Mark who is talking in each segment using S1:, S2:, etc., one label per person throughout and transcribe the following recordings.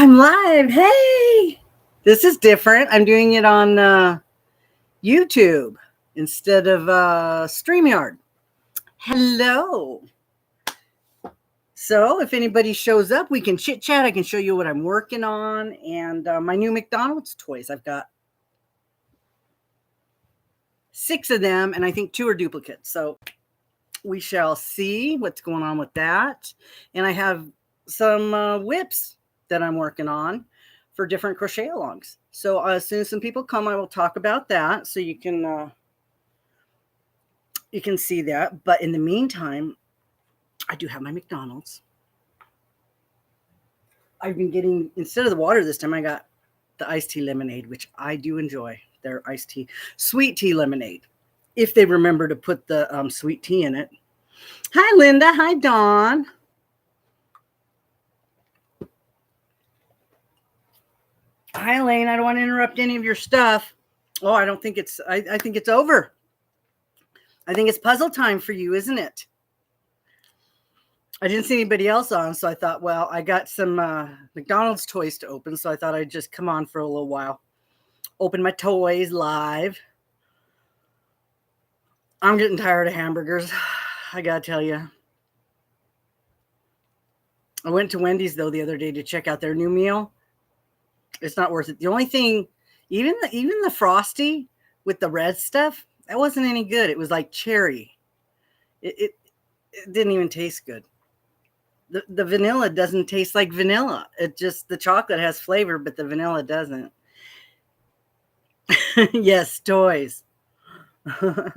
S1: I'm live. Hey, this is different. I'm doing it on YouTube instead of StreamYard. Hello. So if anybody shows up, we can chit chat. I can show you what I'm working on and my new McDonald's toys. I've got 6 of them, and I think 2 are duplicates. So we shall see what's going on with that. And I have some WIPS that I'm working on for different crochet alongs. So as soon as some people come, I will talk about that so you can see that. But in the meantime, I do have my McDonald's. I've been getting, instead of the water this time, I got the iced tea lemonade, which I do enjoy. Their iced tea, sweet tea lemonade, if they remember to put the sweet tea in it. Hi, Linda. Hi, Dawn. Hi, Elaine. I don't want to interrupt any of your stuff. Oh, I don't think it's, I think it's over. I think it's puzzle time for you, isn't it? I didn't see anybody else on, so I thought, well, I got some McDonald's toys to open, so I thought I'd just come on for a little while. Open my toys live. I'm getting tired of hamburgers. I gotta tell you. I went to Wendy's, though, the other day to check out their new meal. It's not worth it. The only thing, even the Frosty with the red stuff, that wasn't any good. It was like cherry. It didn't even taste good. The vanilla doesn't taste like vanilla. It just, the chocolate has flavor, but the vanilla doesn't. Yes, toys. I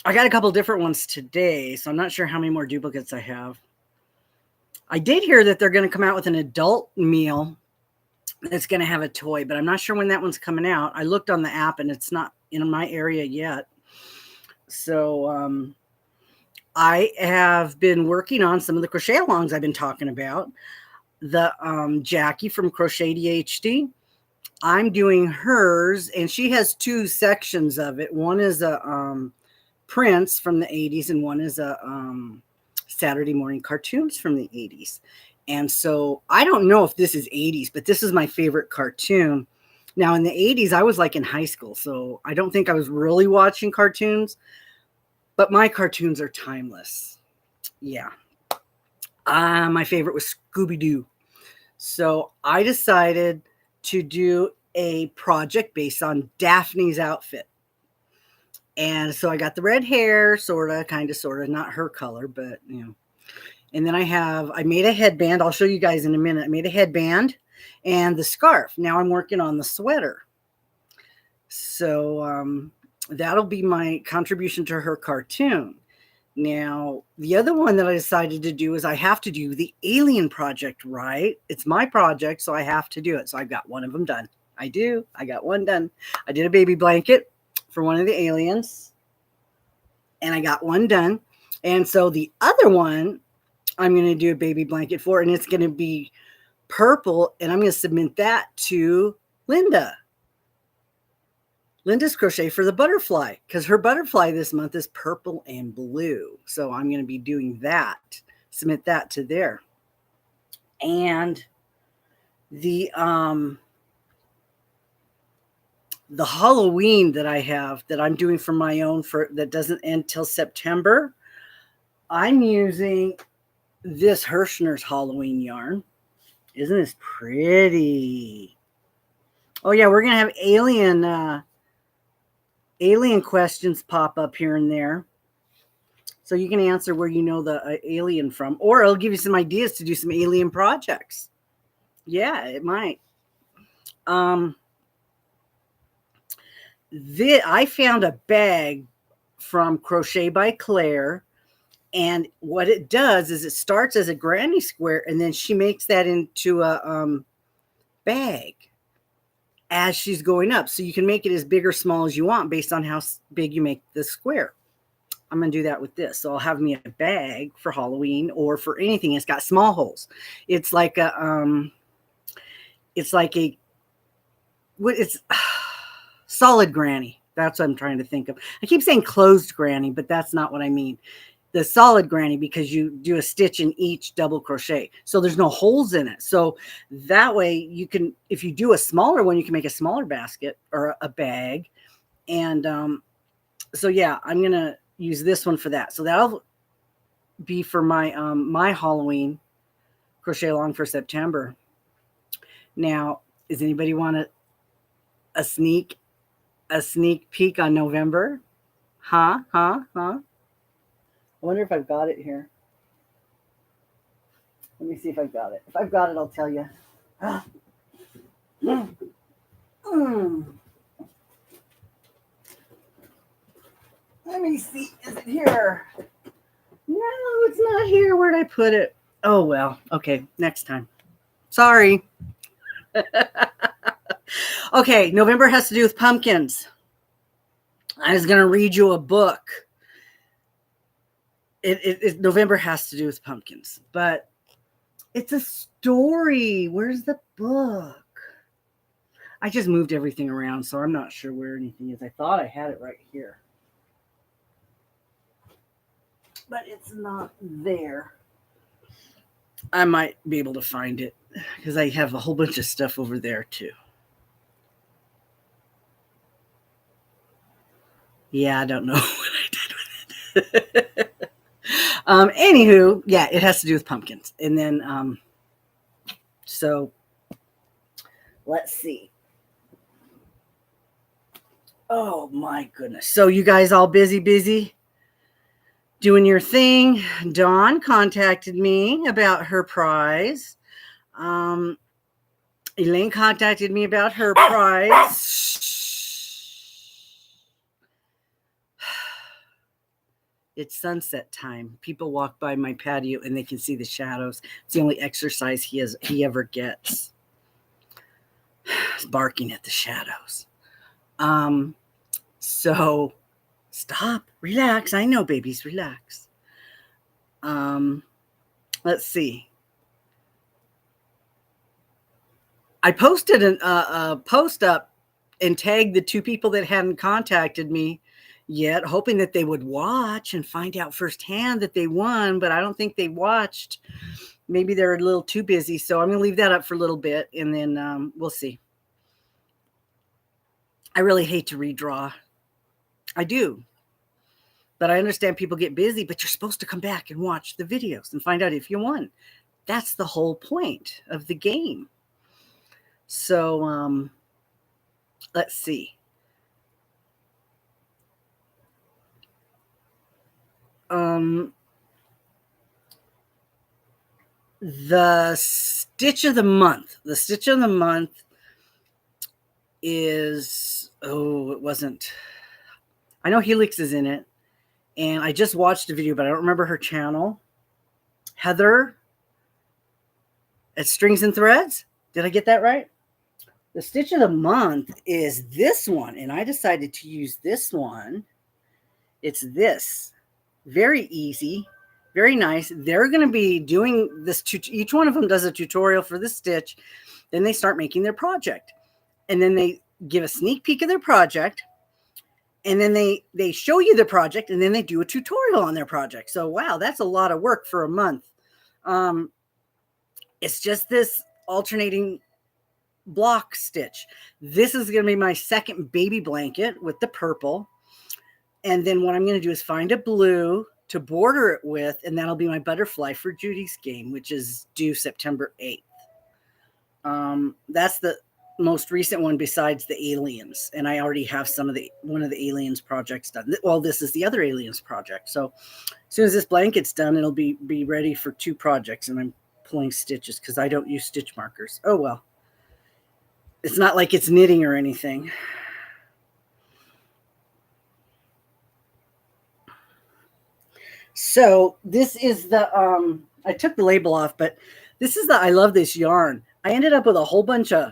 S1: got a couple different ones today, so I'm not sure how many more duplicates I have. I did hear that they're going to come out with an adult meal that's going to have a toy, but I'm not sure when that one's coming out. I looked on the app and it's not in my area yet. So I have been working on some of the crochet alongs I've been talking about. The Jackie from Crochet DHD. I'm doing hers, and she has 2 sections of it. One is a Prince from the 80s, and one is a Saturday morning cartoons from the 80s. And so I don't know if this is 80s, but this is my favorite cartoon. Now, in the 80s, I was like in high school, so I don't think I was really watching cartoons, but my cartoons are timeless. Yeah. My favorite was Scooby-Doo. So I decided to do a project based on Daphne's outfit. And so I got the red hair, sort of, not her color, but, you know. And then I made a headband. I'll show you guys in a minute. I made a headband and the scarf. Now I'm working on the sweater. So that'll be my contribution to her cartoon. Now, the other one that I decided to do is I have to do the alien project, right? It's my project, so I have to do it. So I've got one of them done. I got one done. I did a baby blanket for one of the aliens, and I got one done. And so the other one, I'm going to do a baby blanket for, and it's going to be purple, and I'm going to submit that to Linda. Linda's Crochet for the butterfly, because her butterfly this month is purple and blue. So I'm going to be doing that, submit that to there. And the Halloween that I have, that I'm doing for my own, that doesn't end till September, I'm using this Hirschner's Halloween yarn. Isn't this pretty? Oh yeah, we're going to have alien questions pop up here and there. So you can answer where you know the alien from, or it'll give you some ideas to do some alien projects. Yeah, it might. I found a bag from Crochet by Claire, and what it does is it starts as a granny square, and then she makes that into a bag as she's going up. So you can make it as big or small as you want based on how big you make the square. I'm going to do that with this. So I'll have me a bag for Halloween or for anything. It's got small holes. It's like it's solid granny. That's what I'm trying to think of. I keep saying closed granny, but that's not what I mean. the solid granny, because you do a stitch in each double crochet. So there's no holes in it. So that way you can, if you do a smaller one, you can make a smaller basket or a bag. And so yeah, I'm going to use this one for that. So that'll be for my, my Halloween crochet along for September. Now, does anybody want a sneak peek on November? Huh? I wonder if I've got it here. Let me see if I've got it. If I've got it, I'll tell you. Let me see. Is it here? No, it's not here. Where'd I put it? Oh, well. Okay, next time. Sorry. Okay, November has to do with pumpkins. I was going to read you a book. November has to do with pumpkins, but it's a story. Where's the book? I just moved everything around, so I'm not sure where anything is. I thought I had it right here, but it's not there. I might be able to find it because I have a whole bunch of stuff over there too. Yeah, I don't know what I did with it. Anywho, yeah, it has to do with pumpkins. And then, so let's see. Oh my goodness. So you guys all busy doing your thing. Dawn contacted me about her prize. Elaine contacted me about her prize. It's sunset time. People walk by my patio and they can see the shadows. It's the only exercise he ever gets. He's barking at the shadows. So stop, relax. I know, babies, relax. Let's see. I posted a post up and tagged the 2 people that hadn't contacted me yet, hoping that they would watch and find out firsthand that they won, but I don't think they watched. Maybe they're a little too busy, so I'm going to leave that up for a little bit, and then we'll see. I really hate to redraw. I do. But I understand people get busy, but you're supposed to come back and watch the videos and find out if you won. That's the whole point of the game. So let's see. The stitch of the month. The stitch of the month is, it wasn't. I know Helix is in it, and I just watched a video, but I don't remember her channel. Heather at Strings and Threads. Did I get that right? The stitch of the month is this one, and I decided to use this one. It's this. Very easy, very nice. They're going to be doing this. Each one of them does a tutorial for the stitch. Then they start making their project, and then they give a sneak peek of their project, and then they show you the project, and then they do a tutorial on their project. So wow, that's a lot of work for a month. It's just this alternating block stitch. This is going to be my second baby blanket with the purple. And then what I'm going to do is find a blue to border it with, and that'll be my butterfly for Judy's game, which is due September 8th. That's the most recent one besides the aliens, and I already have one of the aliens projects done. Well, this is the other aliens project. So as soon as this blanket's done, it'll be ready for 2 projects, and I'm pulling stitches because I don't use stitch markers. Oh well, it's not like it's knitting or anything. So this is the, I took the label off, but this is the I Love This Yarn. I ended up with a whole bunch of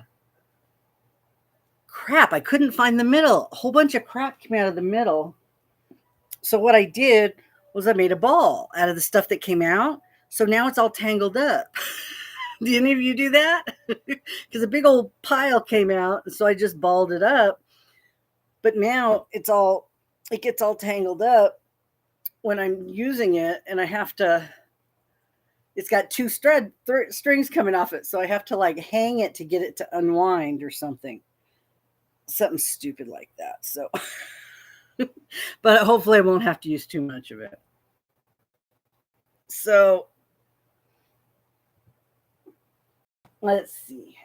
S1: crap. I couldn't find the middle. A whole bunch of crap came out of the middle. So what I did was I made a ball out of the stuff that came out. So now it's all tangled up. Do any of you do that? Because a big old pile came out. So I just balled it up. But now it gets all tangled up. when I'm using it, and I have to, it's got two strings coming off it, so I have to like hang it to get it to unwind or something stupid like that. So but hopefully I won't have to use too much of it. So let's see,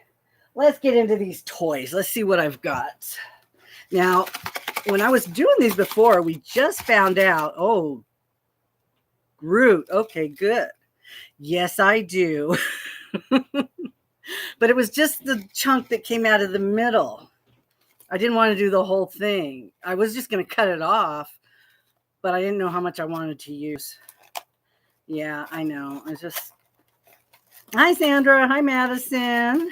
S1: let's get into these toys. Let's see what I've got now. When I was doing these before, we just found out, oh, Groot. Okay, good. Yes, I do. But it was just the chunk that came out of the middle. I didn't want to do the whole thing. I was just going to cut it off, but I didn't know how much I wanted to use. Yeah, I know. I just... Hi, Sandra. Hi, Madison.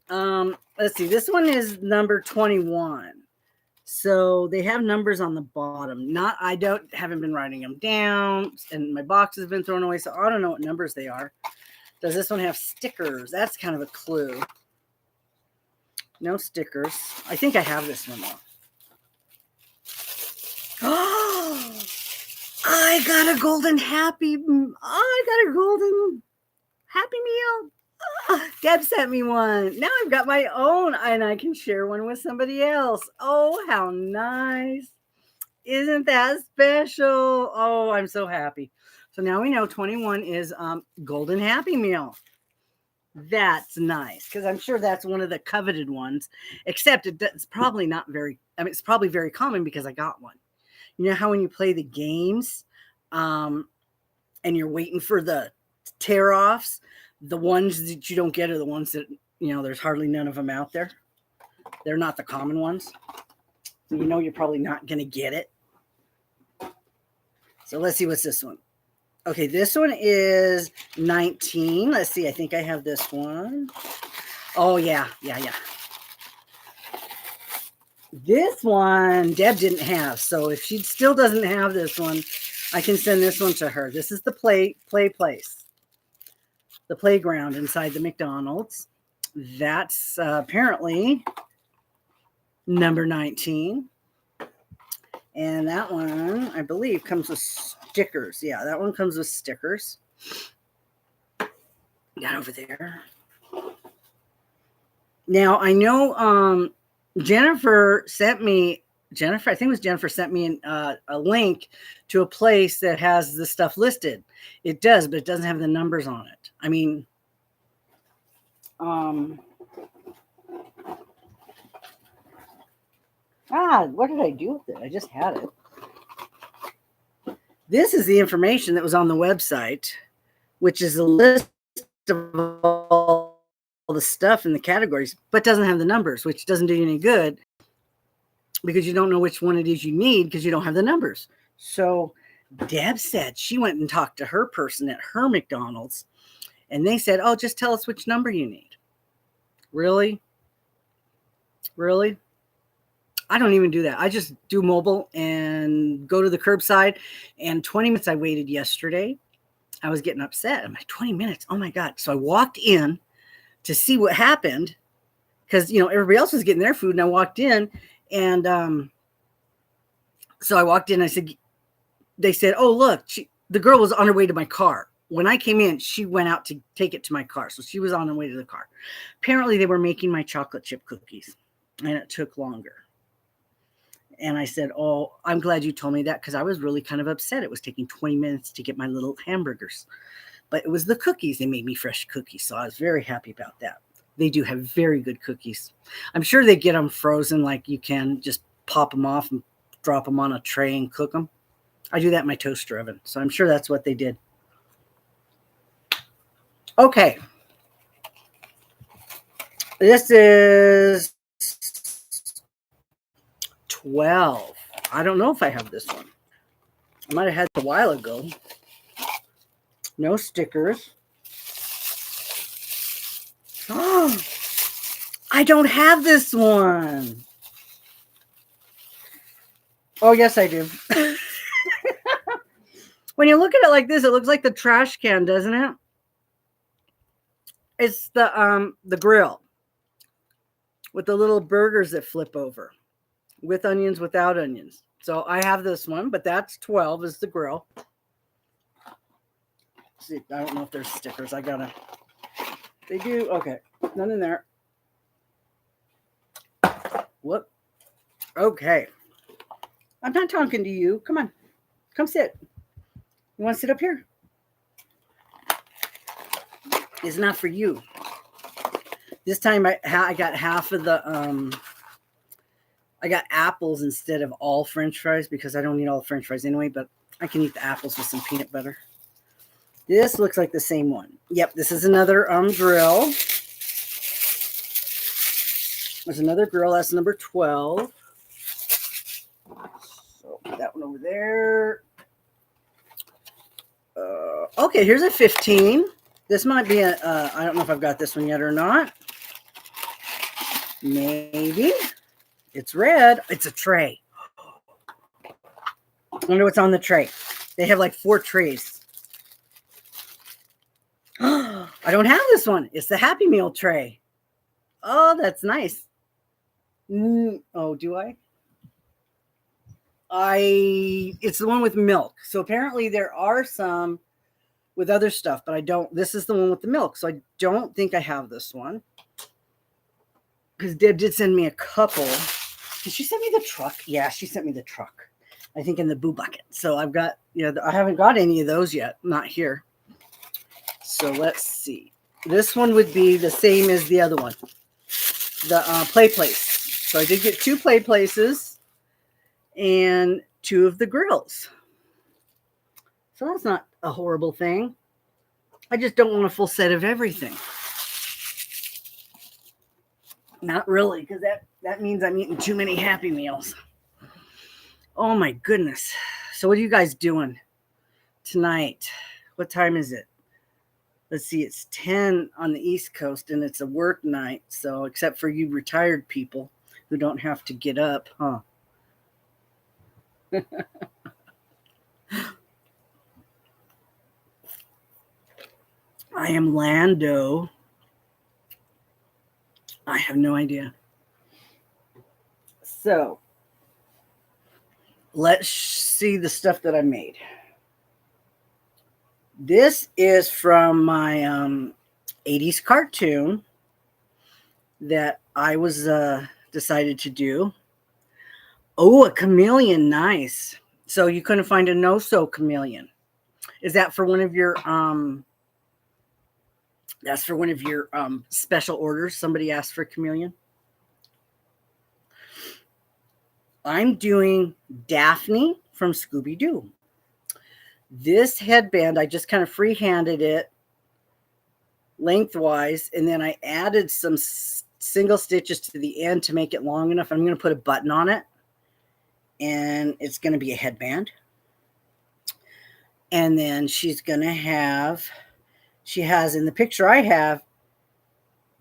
S1: Let's see. This one is number 21. So they have numbers on the bottom. Haven't been writing them down, and my box has been thrown away, so I don't know what numbers they are. Does this one have stickers? That's kind of a clue. No stickers. I think I have this one though. Oh, I got a golden happy meal. Deb sent me one. Now I've got my own, and I can share one with somebody else. Oh, how nice. Isn't that special? Oh, I'm so happy. So now we know 21 is golden happy meal. That's nice, because I'm sure that's one of the coveted ones, except it's probably not very, it's probably very common because I got one. You know how when you play the games and you're waiting for the tear-offs, the ones that you don't get are the ones that, there's hardly none of them out there. They're not the common ones. So you're probably not going to get it. So let's see, what's this one? Okay, this one is 19. Let's see, I think I have this one. Oh, yeah. This one Deb didn't have, so if she still doesn't have this one, I can send this one to her. This is the play place, the playground inside the McDonald's. That's apparently number 19. And that one, I believe, comes with stickers. Yeah, that one comes with stickers. Got over there. Now, I know Jennifer, I think it was Jennifer, sent me a link to a place that has the stuff listed. It does, but it doesn't have the numbers on it. I mean, what did I do with it? I just had it. This is the information that was on the website, which is a list of all the stuff in the categories, but doesn't have the numbers, which doesn't do you any good because you don't know which one it is you need because you don't have the numbers. So Deb said she went and talked to her person at her McDonald's, and they said, oh, just tell us which number you need. Really? I don't even do that. I just do mobile and go to the curbside. And 20 minutes I waited yesterday. I was getting upset. I'm like, 20 minutes. Oh my God. So I walked in to see what happened because, everybody else was getting their food. And I walked in and so I walked in. They said, oh, look, the girl was on her way to my car. When I came in, she went out to take it to my car. So she was on her way to the car. Apparently they were making my chocolate chip cookies and it took longer. And I said, oh, I'm glad you told me that because I was really kind of upset. It was taking 20 minutes to get my little hamburgers. But it was the cookies. They made me fresh cookies. So I was very happy about that. They do have very good cookies. I'm sure they get them frozen like you can. Just pop them off and drop them on a tray and cook them. I do that in my toaster oven. So I'm sure that's what they did. Okay. This is 12. I don't know if I have this one. I might have had it a while ago. No stickers. Oh, I don't have this one. Oh, yes, I do. When you look at it like this, it looks like the trash can, doesn't it? It's the grill with the little burgers that flip over. With onions, without onions. So I have this one, but that's 12 is the grill. See, I don't know if there's stickers. They do. Okay. None in there. Whoop. Okay. I'm not talking to you. Come on. Come sit. You want to sit up here? It's not for you. This time I got half of the, I got apples instead of all French fries because I don't eat all French fries anyway, but I can eat the apples with some peanut butter. This looks like the same one. Yep, this is another grill. There's another grill. That's number 12. So put that one over there. Okay, here's a 15. This might be a, I don't know if I've got this one yet or not. Maybe. It's red. It's a tray. I wonder what's on the tray. They have like 4 trays. I don't have this one. It's the Happy Meal tray. Oh, that's nice. Oh, do I? It's the one with milk. So apparently there are some with other stuff, but I don't. This is the one with the milk. So I don't think I have this one. Because Deb did send me a couple. Did she send me the truck? Yeah, she sent me the truck. I think in the boo bucket. So I've got, I haven't got any of those yet. Not here. So let's see. This one would be the same as the other one. The play place. So I did get 2 play places and 2 of the grills. So that's not a horrible thing. I just don't want a full set of everything. Not really, because that means I'm eating too many Happy Meals. Oh my goodness. So what are you guys doing tonight? What time is it? Let's see, it's 10 on the East Coast and it's a work night. So except for you retired people who don't have to get up, huh? I am Lando. I have no idea. So let's see the stuff that I made. This is from my 80s cartoon that I was decided to do. Oh, a chameleon. Nice. So you couldn't find a no-sew chameleon. Is that for one of your that's for one of your special orders? Somebody asked for a chameleon. I'm doing Daphne from Scooby-Doo. This headband, I just kind of free-handed it lengthwise, and then I added some single stitches to the end to make it long enough. I'm going to put a button on it, and it's going to be a headband. And then she's going to have, she has, in the picture I have,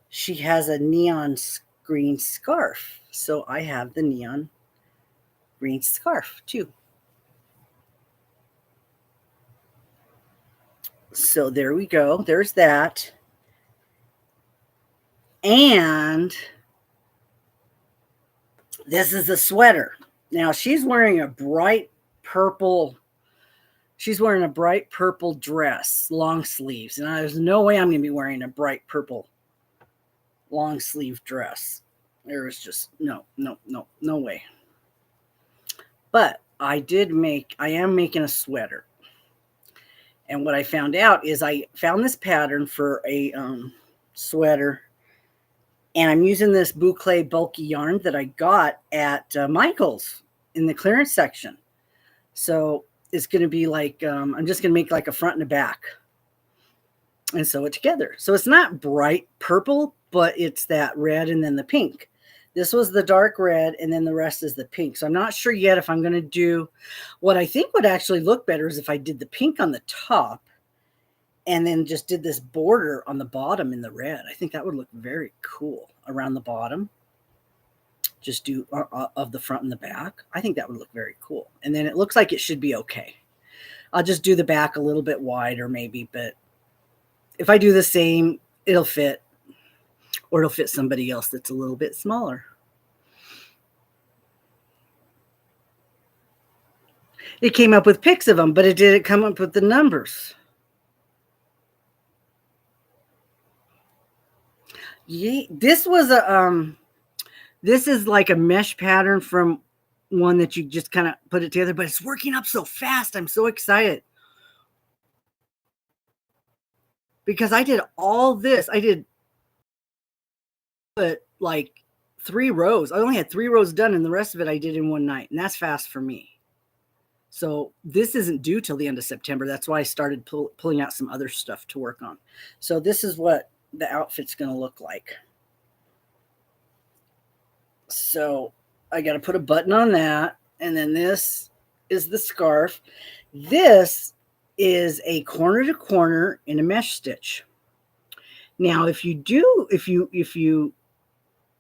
S1: she has a neon green scarf. So I have the neon green scarf too. So there we go. There's that. And this is a sweater. Now she's wearing a bright purple. She's wearing a bright purple dress, long sleeves. And there's no way I'm going to be wearing a bright purple long sleeve dress. There is just no way. But I am making a sweater. And what I found out is I found this pattern for a sweater. And I'm using this boucle bulky yarn that I got at Michael's in the clearance section. So it's going to be like, I'm just going to make like a front and a back and sew it together. So it's not bright purple, but it's that red and then the pink. This was the dark red and then the rest is the pink. So I'm not sure yet if I'm going to do what I think would actually look better is if I did the pink on the top and then just did this border on the bottom in the red. I think that would look very cool around the bottom. Just do of the front and the back. I think that would look very cool. And then it looks like it should be okay. I'll just do the back a little bit wider maybe, but if I do the same, it'll fit, or it'll fit somebody else that's a little bit smaller. It came up with pics of them, but it didn't come up with the numbers. Yeah, this was a this is like a mesh pattern from one that you just kind of put it together, but it's working up so fast. I'm so excited because I did all this. I did put like 3 rows. I only had 3 rows done, and the rest of it I did in one night, and that's fast for me. So this isn't due till the end of September. That's why I started pulling out some other stuff to work on. So this is what the outfit's going to look like. So I got to put a button on that. And then this is the scarf. This is a corner to corner in a mesh stitch. Now, if you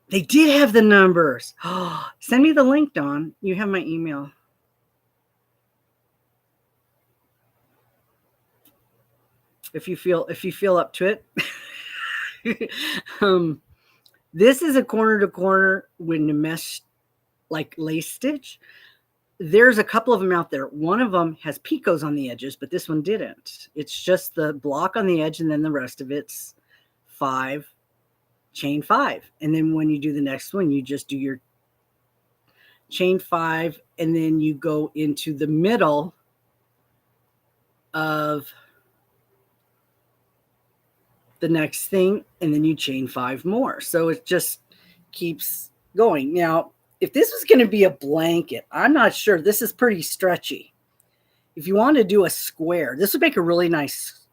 S1: they did have the numbers. Oh, send me the link, Dawn. You have my email. If you feel up to it. This is a corner to corner with the mesh like lace stitch. There's a couple of them out there. One of them has picots on the edges, but this one didn't. It's just the block on the edge, and then the rest of it's 5, chain 5. And then when you do the next one, you just do your chain 5, and then you go into the middle of the next thing, and then you chain 5 more. So it just keeps going. Now, if this was going to be a blanket, I'm not sure. This is pretty stretchy. If you want to do a square, this would make a really nice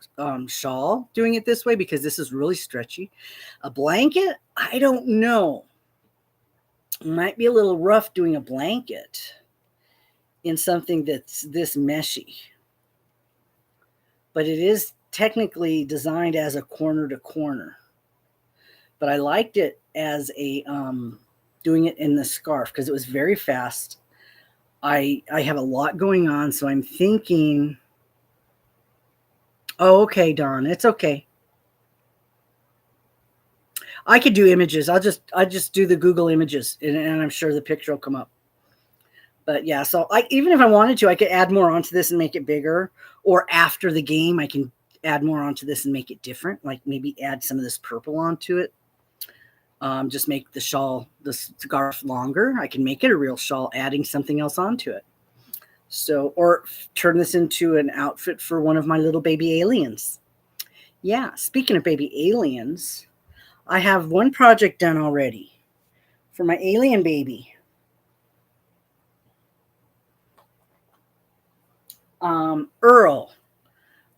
S1: shawl doing it this way, because this is really stretchy. A blanket, I don't know. It might be a little rough doing a blanket in something that's this meshy. But it is technically designed as a corner to corner. But I liked it as a doing it in the scarf because it was very fast. I have a lot going on, so I'm thinking, oh, okay, Dawn, it's okay. I could do images. I just do the Google images, and I'm sure the picture will come up. But yeah, so even if I wanted to, I could add more onto this and make it bigger. Or after the game, I can add more onto this and make it different. Like maybe add some of this purple onto it. Just make the shawl, the scarf longer. I can make it a real shawl, adding something else onto it. So, or turn this into an outfit for one of my little baby aliens. Yeah, speaking of baby aliens, I have one project done already for my alien baby. Earl.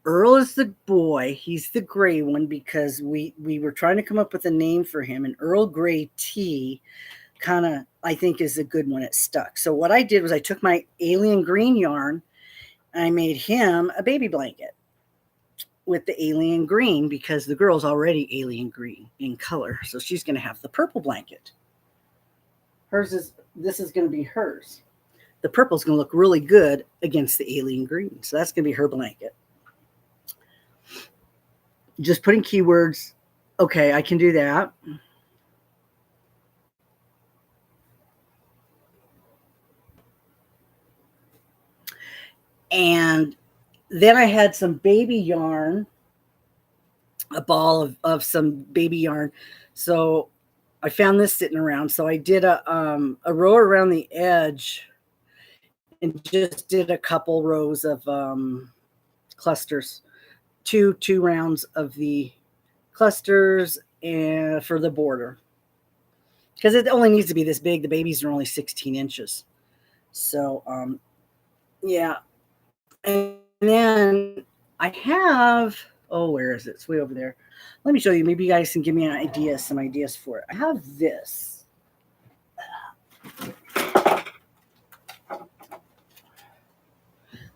S1: Earl is the boy. He's the gray one because we were trying to come up with a name for him, and Earl Grey Tea kind of, I think, is a good one. It stuck. So what I did was I took my alien green yarn and I made him a baby blanket with the alien green because the girl's already alien green in color. So she's going to have the purple blanket. This is going to be hers. The purple's going to look really good against the alien green. So that's going to be her blanket. Just putting keywords. Okay, I can do that. And then I had some baby yarn, a ball of some baby yarn. So I found this sitting around. So I did a row around the edge and just did a couple rows of clusters, two rounds of the clusters and for the border, because it only needs to be this big. The babies are only 16 inches. So yeah. And then I have, oh, where is it? It's way over there. Let me show you. Maybe you guys can give me an idea, some ideas for it. I have this.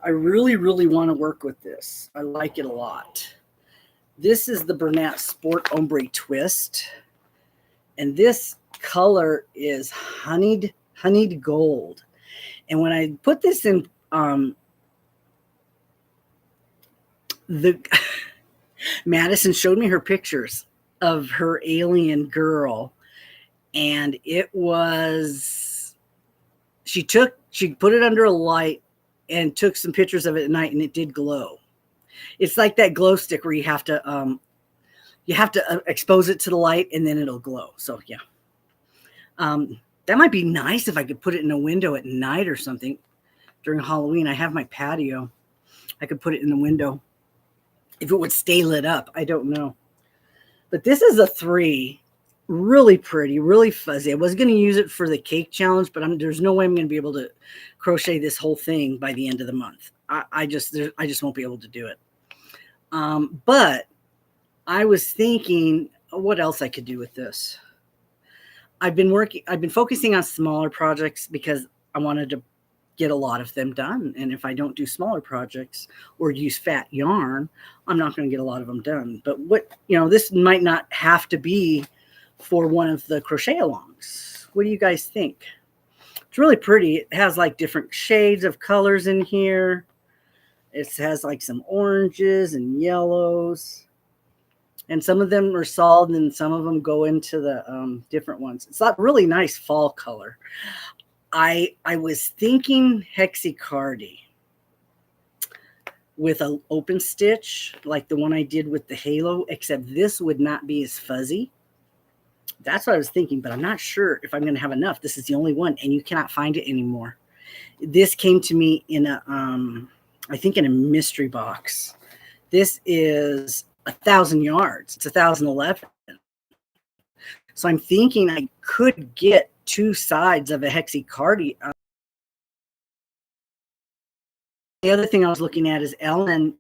S1: I really, really want to work with this. I like it a lot. This is the Bernat Sport Ombre Twist. And this color is honeyed gold. And when I put this in, Madison showed me her pictures of her alien girl, and it was, she put it under a light and took some pictures of it at night, and it did glow. It's like that glow stick where you have to expose it to the light and then it'll glow. So yeah, that might be nice if I could put it in a window at night or something during Halloween. I have my patio. I could put it in the window if it would stay lit up. I don't know. But this is a 3. Really pretty, really fuzzy. I was going to use it for the cake challenge, but there's no way I'm going to be able to crochet this whole thing by the end of the month. I just won't be able to do it. But I was thinking what else I could do with this. I've been focusing on smaller projects because I wanted to get a lot of them done. And if I don't do smaller projects or use fat yarn, I'm not going to get a lot of them done. But this might not have to be for one of the crochet alongs. What do you guys think? It's really pretty. It has like different shades of colors in here. It has like some oranges and yellows. And some of them are solid and some of them go into the different ones. It's a really nice fall color. I was thinking hexicardi with an open stitch like the one I did with the halo, except this would not be as fuzzy. That's what I was thinking, but I'm not sure if I'm going to have enough. This is the only one, and you cannot find it anymore. This came to me in a, I think in a mystery box. This is 1,000 yards. It's 1,011. So I'm thinking I could get 2 sides of a hexicardi. The other thing I was looking at is Ellen.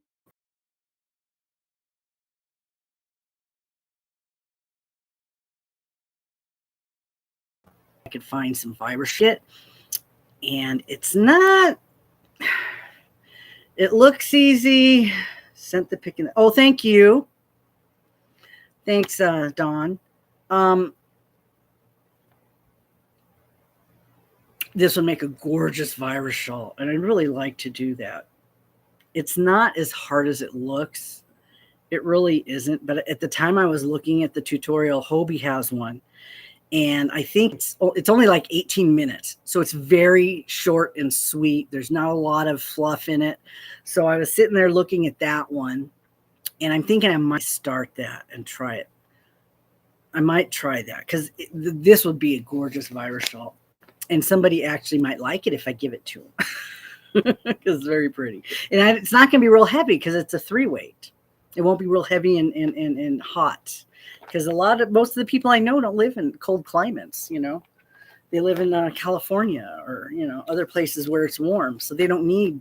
S1: I could find some fiber shit, and it's not. It looks easy. Sent the pic in. Oh, thank you. Thanks, Dawn. This would make a gorgeous virus shawl, and I'd really like to do that. It's not as hard as it looks. It really isn't. But at the time I was looking at the tutorial, Hobie has one, and I think it's only like 18 minutes. So it's very short and sweet. There's not a lot of fluff in it. So I was sitting there looking at that one, and I'm thinking I might start that and try it. I might try that because this would be a gorgeous virus shawl. And somebody actually might like it if I give it to them. Because it's very pretty. And it's not going to be real heavy because it's a 3-weight. It won't be real heavy and hot. Because most of the people I know don't live in cold climates, They live in California or, other places where it's warm. So they don't need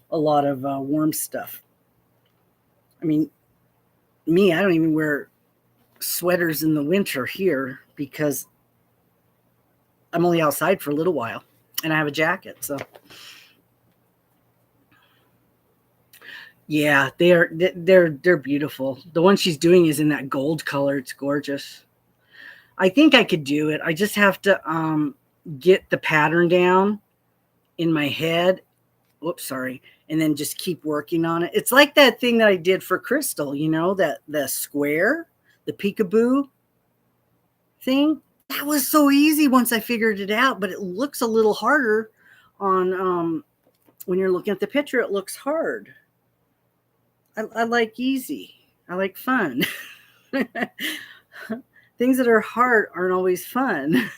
S1: a lot of warm stuff. I mean, I don't even wear sweaters in the winter here because I'm only outside for a little while and I have a jacket. So yeah, they're beautiful. The one she's doing is in that gold color. It's gorgeous. I think I could do it. I just have to get the pattern down in my head. Whoops, sorry. And then just keep working on it. It's like that thing that I did for Crystal, that the square, the peekaboo thing. That was so easy once I figured it out, but it looks a little harder on when you're looking at the picture. It looks hard. I like easy. I like fun. Things that are hard aren't always fun,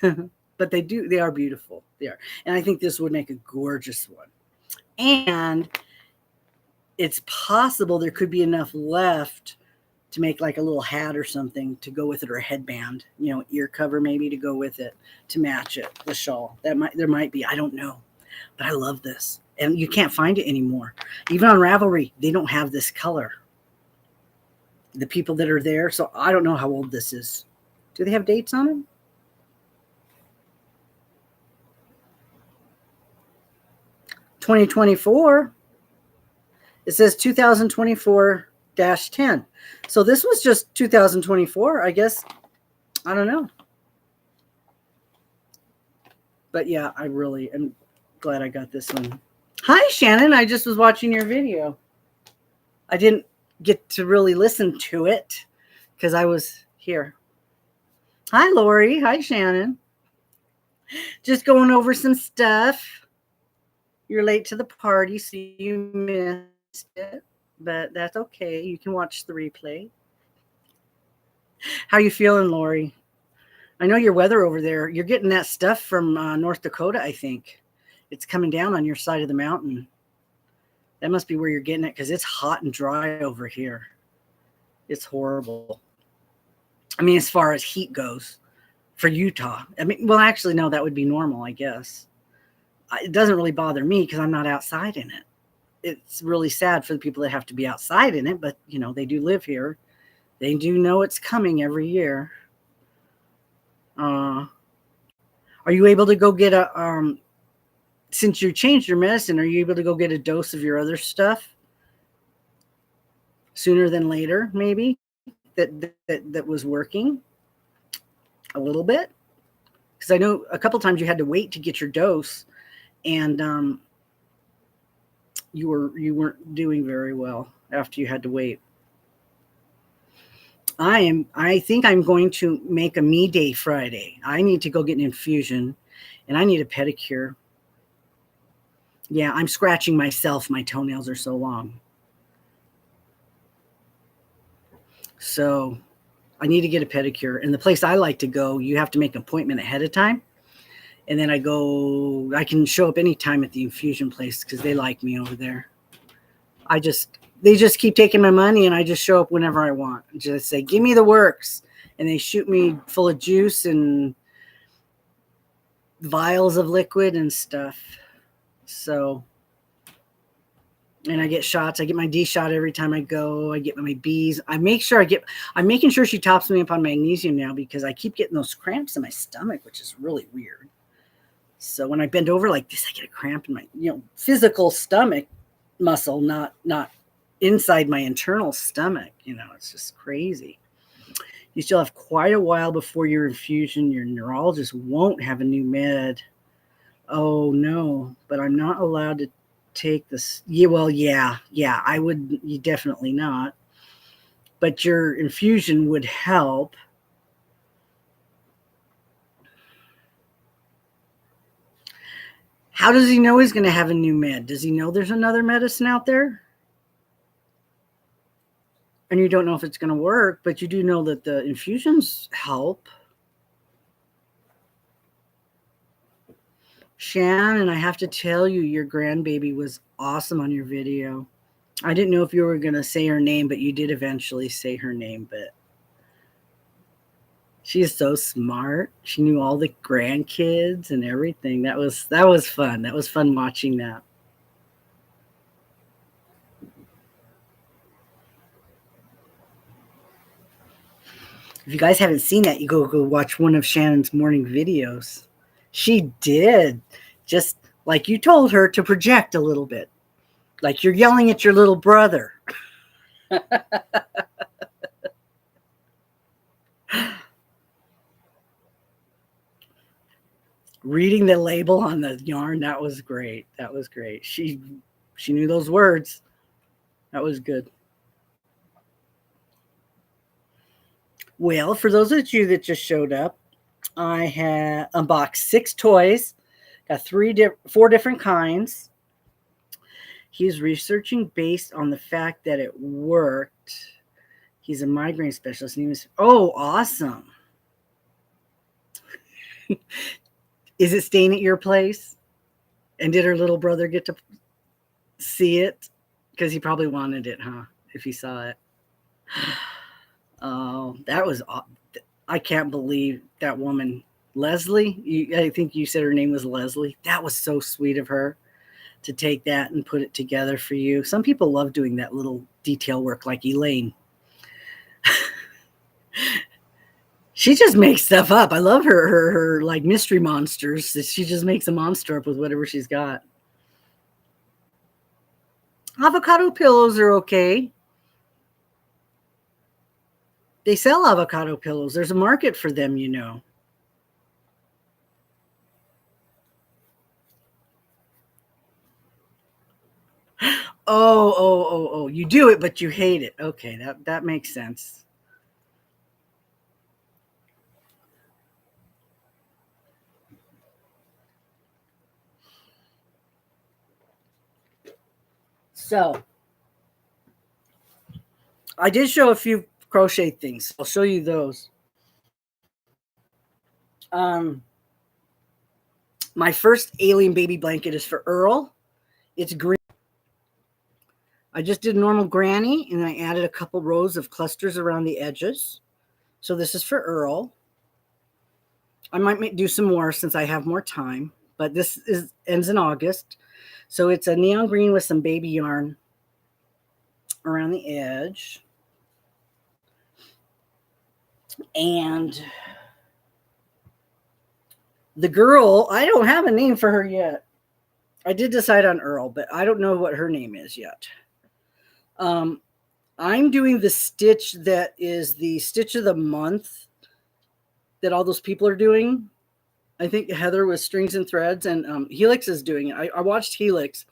S1: but they are beautiful. They are. And I think this would make a gorgeous one. And it's possible there could be enough left to make like a little hat or something to go with it, or a headband, ear cover maybe to go with it to match it, the shawl. There might be, I don't know, but I love this. And you can't find it anymore. Even on Ravelry, they don't have this color. The people that are there, so I don't know how old this is. Do they have dates on it? $2024. It says 2024-10. So this was just 2024, I guess. I don't know. But yeah, I really am glad I got this one. Hi, Shannon. I just was watching your video. I didn't get to really listen to it because I was here. Hi, Lori. Hi, Shannon. Just going over some stuff. You're late to the party, so you missed it. But that's okay. You can watch the replay. How you feeling, Lori? I know your weather over there. You're getting that stuff from North Dakota, I think. It's coming down on your side of the mountain. That must be where you're getting it because it's hot and dry over here. It's horrible. I mean, as far as heat goes for Utah. I mean, well, actually, no, that would be normal, I guess. It doesn't really bother me because I'm not outside in it. It's really sad for the people that have to be outside in it, but, you know, they do live here. They do know it's coming every year. Are you able to go get a, since you changed your medicine, are you able to go get a dose of your other stuff sooner than later, maybe, that was working a little bit? Because I know a couple times you had to wait to get your dose, and you weren't doing very well after you had to wait. I think I'm going to make a me day Friday. I need to go get an infusion, and I need a pedicure. Yeah, I'm scratching myself. My toenails are so long. So I need to get a pedicure. And the place I like to go, you have to make an appointment ahead of time. And then I can show up anytime at the infusion place because they like me over there. They just keep taking my money, and I just show up whenever I want. Just say, give me the works. And they shoot me full of juice and vials of liquid and stuff. So, and I get shots. I get my D shot every time I go. I get my Bs. I'm making sure she tops me up on magnesium now because I keep getting those cramps in my stomach, which is really weird. So when I bend over like this, I get a cramp in my, physical stomach muscle, not inside my internal stomach. It's just crazy. You still have quite a while before your infusion. Your neurologist won't have a new med. Oh no, but I'm not allowed to take this. Yeah, well, yeah, I would. You definitely not. But your infusion would help. How does he know he's going to have a new med? Does he know there's another medicine out there? And you don't know if it's going to work, but you do know that the infusions help. Shannon, I have to tell you, your grandbaby was awesome on your video. I didn't know if you were going to say her name, but you did eventually say her name. But she is so smart. She knew all the grandkids and everything. That was fun. That was fun watching that. If you guys haven't seen that, you go watch one of Shannon's morning videos. She did, just like you told her to project a little bit, like you're yelling at your little brother. Reading the label on the yarn, that was great. That was great. She knew those words. That was good. Well, for those of you that just showed up, I had unboxed 6 toys. Got 4 different kinds. He's researching based on the fact that it worked. He's a migraine specialist. And he was, awesome. Is it staying at your place? And did her little brother get to see it? Because he probably wanted it, huh? If he saw it. Oh, that was, I can't believe that woman, Leslie. I think you said her name was Leslie. That was so sweet of her to take that and put it together for you. Some people love doing that little detail work, like Elaine. She just makes stuff up. I love her like mystery monsters. She just makes a monster up with whatever she's got. Avocado pillows are okay. They sell avocado pillows. There's a market for them, Oh, you do it, but you hate it. Okay, that makes sense. So I did show a few crochet things. I'll show you those. My first alien baby blanket is for Earl. It's green. I just did normal granny, and I added a couple rows of clusters around the edges. So this is for Earl. I might do some more since I have more time, but this ends in August. So it's a neon green with some baby yarn around the edge. And the girl, I don't have a name for her yet. I did decide on Earl, but I don't know what her name is yet. I'm doing the stitch that is the stitch of the month that all those people are doing. I think Heather with Strings and Threads, and Helix is doing it. I watched Helix.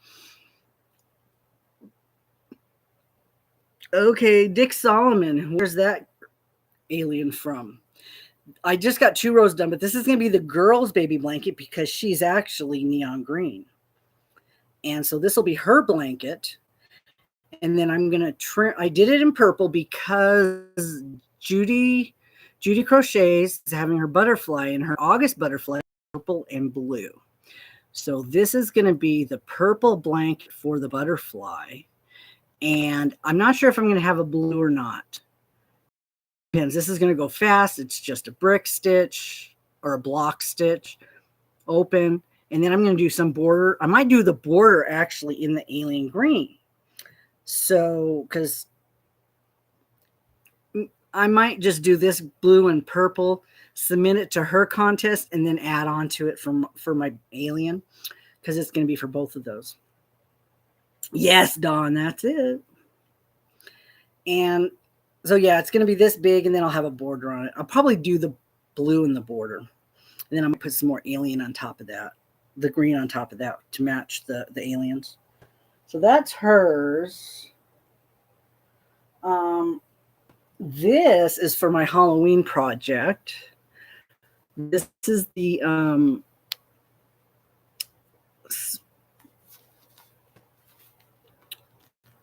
S1: Okay, Dick Solomon. Where's that alien from? I just got 2 rows done, but this is going to be the girl's baby blanket because she's actually neon green. And so this will be her blanket. And then I'm going to trim. I did it in purple because Judy Crochets is having her butterfly, and her August butterfly is purple and blue. So this is going to be the purple blanket for the butterfly. And I'm not sure if I'm going to have a blue or not. Depends. This is going to go fast. It's just a brick stitch or a block stitch, open. And then I'm going to do some border. I might do the border actually in the alien green. So, because I might just do this blue and purple, submit it to her contest, and then add on to it for my alien, because it's going to be for both of those. Yes, Dawn, that's it. And so, yeah, it's going to be this big, and then I'll have a border on it. I'll probably do the blue in the border, and then I'm going to put some more alien on top of that, the green on top of that to match the aliens. So that's hers. This is for my Halloween project. This is the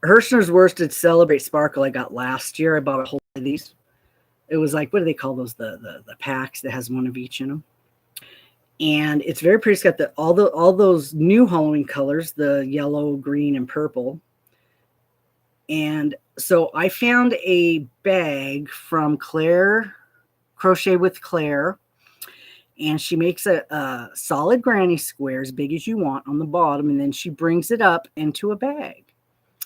S1: Hirschner's Worsted Celebrate Sparkle I got last year. I bought a whole of these. It was like, what do they call those? The packs that has one of each in them. And it's very pretty. It's got all those new Halloween colors, the yellow, green, and purple. And so I found a bag from Claire, Crochet with Claire, and she makes a solid granny square as big as you want on the bottom, and then she brings it up into a bag.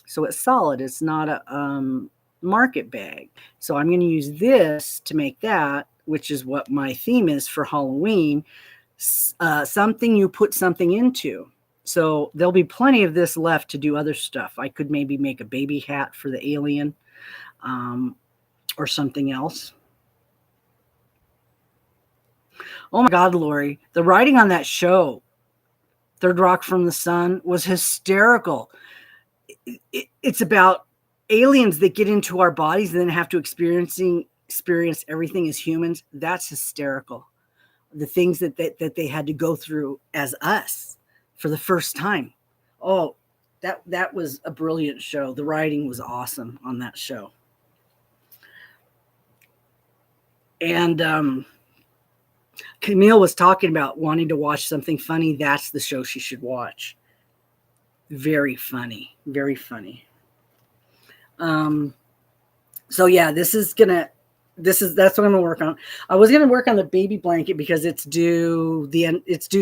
S1: So it's solid. It's not a market bag. So I'm going to use this to make that, which is what my theme is for Halloween, something you put something into. So there'll be plenty of this left to do other stuff. I could maybe make a baby hat for the alien or something else. Oh my God, Lori, the writing on that show, Third Rock from the Sun, was hysterical. It's about aliens that get into our bodies and then have to experience everything as humans. That's hysterical. The things that they had to go through as us for the first time. Oh, that was a brilliant show. The writing was awesome on that show. And Camille was talking about wanting to watch something funny. That's the show she should watch. Very funny. Very funny. So yeah, that's what I'm gonna work on. I was gonna work on the baby blanket because it's due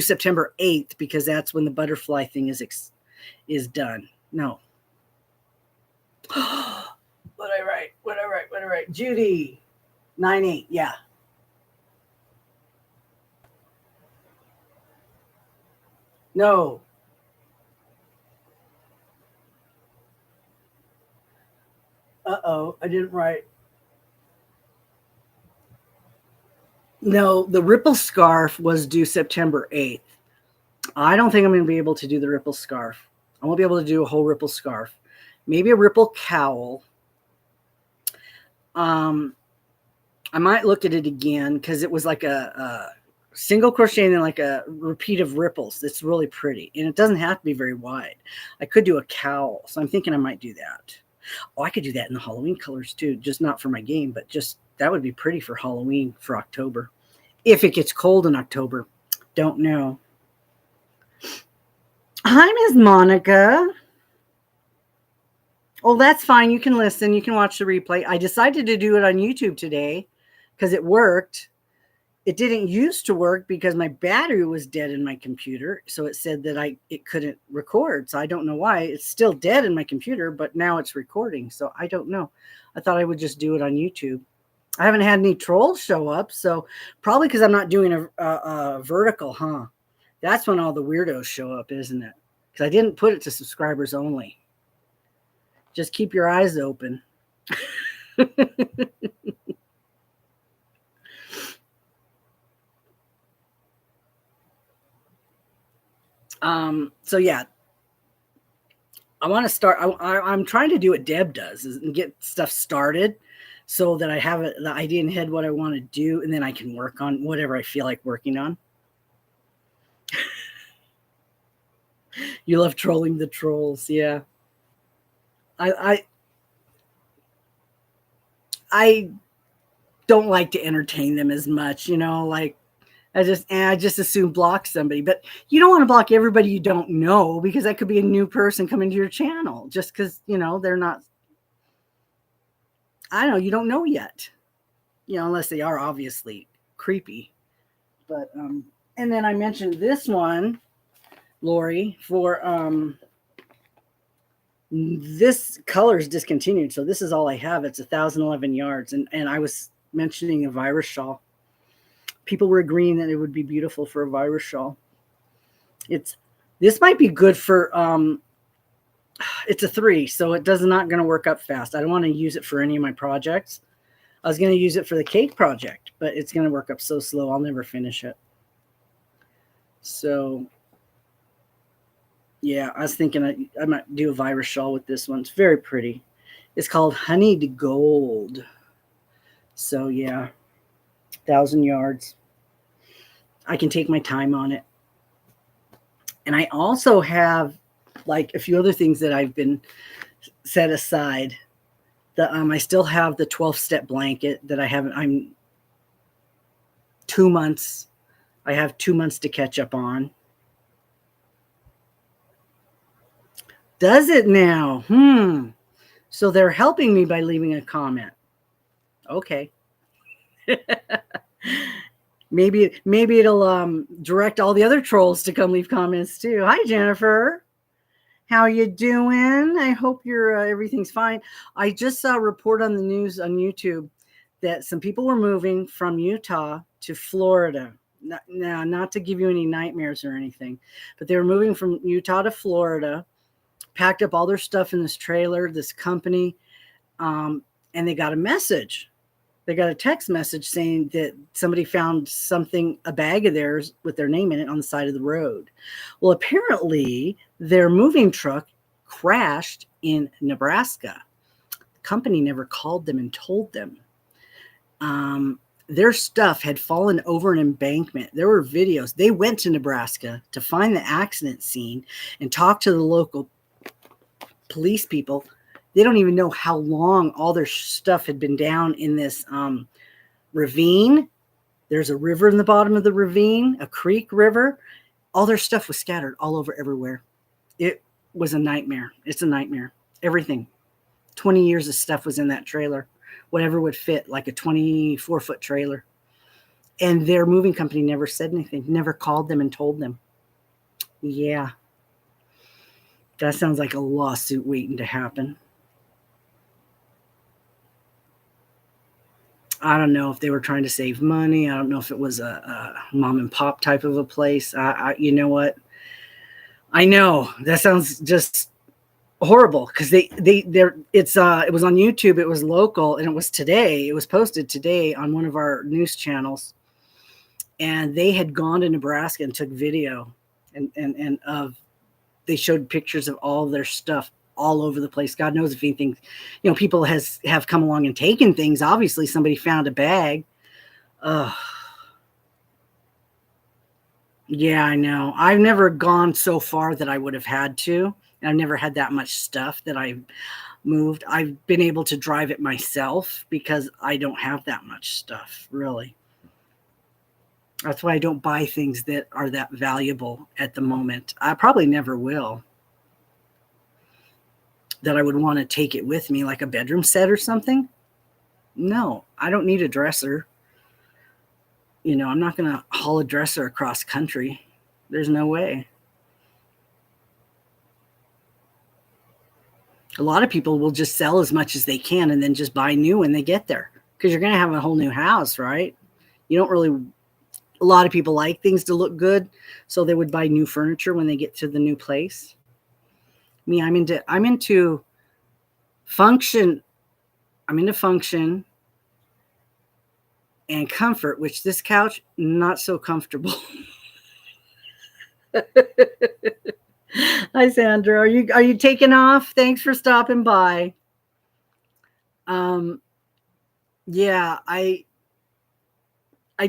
S1: September 8th, because that's when the butterfly thing is done. No. What I write? Judy. 9/8, yeah. No. Uh-oh, I didn't write. No, the ripple scarf was due September 8th. I don't think I'm going to be able to do the ripple scarf. I won't be able to do a whole ripple scarf. Maybe a ripple cowl. I might look at it again because it was like a single crochet and then like a repeat of ripples. That's really pretty. And it doesn't have to be very wide. I could do a cowl. So I'm thinking I might do that. Oh, I could do that in the Halloween colors too. Just not for my game, but just that would be pretty for Halloween for October. If it gets cold in October. Don't know. Hi, Ms. Monica. Oh, that's fine. You can listen. You can watch the replay. I decided to do it on YouTube today because it worked. It didn't used to work because my battery was dead in my computer. So it said that it couldn't record. So I don't know why. It's still dead in my computer, but now it's recording. So I don't know. I thought I would just do it on YouTube. I haven't had any trolls show up. So probably because I'm not doing a vertical, huh? That's when all the weirdos show up, isn't it? Because I didn't put it to subscribers only. Just keep your eyes open. So yeah, I want to start. I'm trying to do what Deb does and get stuff started so that I have the idea in head what I want to do, and then I can work on whatever I feel like working on. You love trolling the trolls, yeah. I don't like to entertain them as much, like I just assume block somebody, but you don't want to block everybody you don't know because that could be a new person coming to your channel just because, they're not, I don't know, you don't know yet, unless they are obviously creepy. But, and then I mentioned this one, Lori, for, this color is discontinued. So this is all I have. It's 1,011 yards. And I was mentioning a virus shawl. People were agreeing that it would be beautiful for a virus shawl. This might be good for, it's a 3, so it does not going to work up fast. I don't want to use it for any of my projects. I was going to use it for the cake project, but it's going to work up so slow. I'll never finish it. So yeah, I was thinking I might do a virus shawl with this one. It's very pretty. It's called Honeyed Gold. So yeah, 1,000 yards. I can take my time on it. And I also have like a few other things that I've been set aside. I still have the 12-step blanket that I haven't. I'm 2 months. I have 2 months to catch up on. Does it now? So they're helping me by leaving a comment. Okay. Maybe it'll direct all the other trolls to come leave comments too. Hi, Jennifer. How you doing? I hope you're everything's fine. I just saw a report on the news on YouTube that some people were moving from Utah to Florida. Not to give you any nightmares or anything, but they were moving from Utah to Florida, packed up all their stuff in this trailer, this company, and they got a message. They got a text message saying that somebody found a bag of theirs with their name in it on the side of the road. Well, apparently their moving truck crashed in Nebraska. The company never called them and told them. Their stuff had fallen over an embankment. There were videos. They went to Nebraska to find the accident scene and talk to the local police people. They don't even know how long all their stuff had been down in this ravine. There's a river in the bottom of the ravine, a creek river. All their stuff was scattered all over everywhere. It was a nightmare. It's a nightmare. Everything. 20 years of stuff was in that trailer. Whatever would fit, like a 24-foot trailer. And their moving company never said anything, never called them and told them. Yeah. That sounds like a lawsuit waiting to happen. I don't know if they were trying to save money. I don't know if it was a mom and pop type of a place. You know what? I know that sounds just horrible because it was on YouTube. It was local, and it was today. It was posted today on one of our news channels, and they had gone to Nebraska and took video, and they showed pictures of all of their stuff all over the place. God knows if anything, people have come along and taken things. Obviously, somebody found a bag. Yeah, I know. I've never gone so far that I would have had to. I've never had that much stuff that I've moved. I've been able to drive it myself because I don't have that much stuff, really. That's why I don't buy things that are that valuable at the moment. I probably never will. That I would want to take it with me, like a bedroom set or something. No, I don't need a dresser. I'm not going to haul a dresser across country. There's no way. A lot of people will just sell as much as they can and then just buy new when they get there because you're going to have a whole new house, right? You don't really, a lot of people like things to look good, so they would buy new furniture when they get to the new place. Me, I'm into function. I'm into function and comfort, which this couch, not so comfortable. Hi, Sandra. Are you taking off? Thanks for stopping by. Um, yeah, I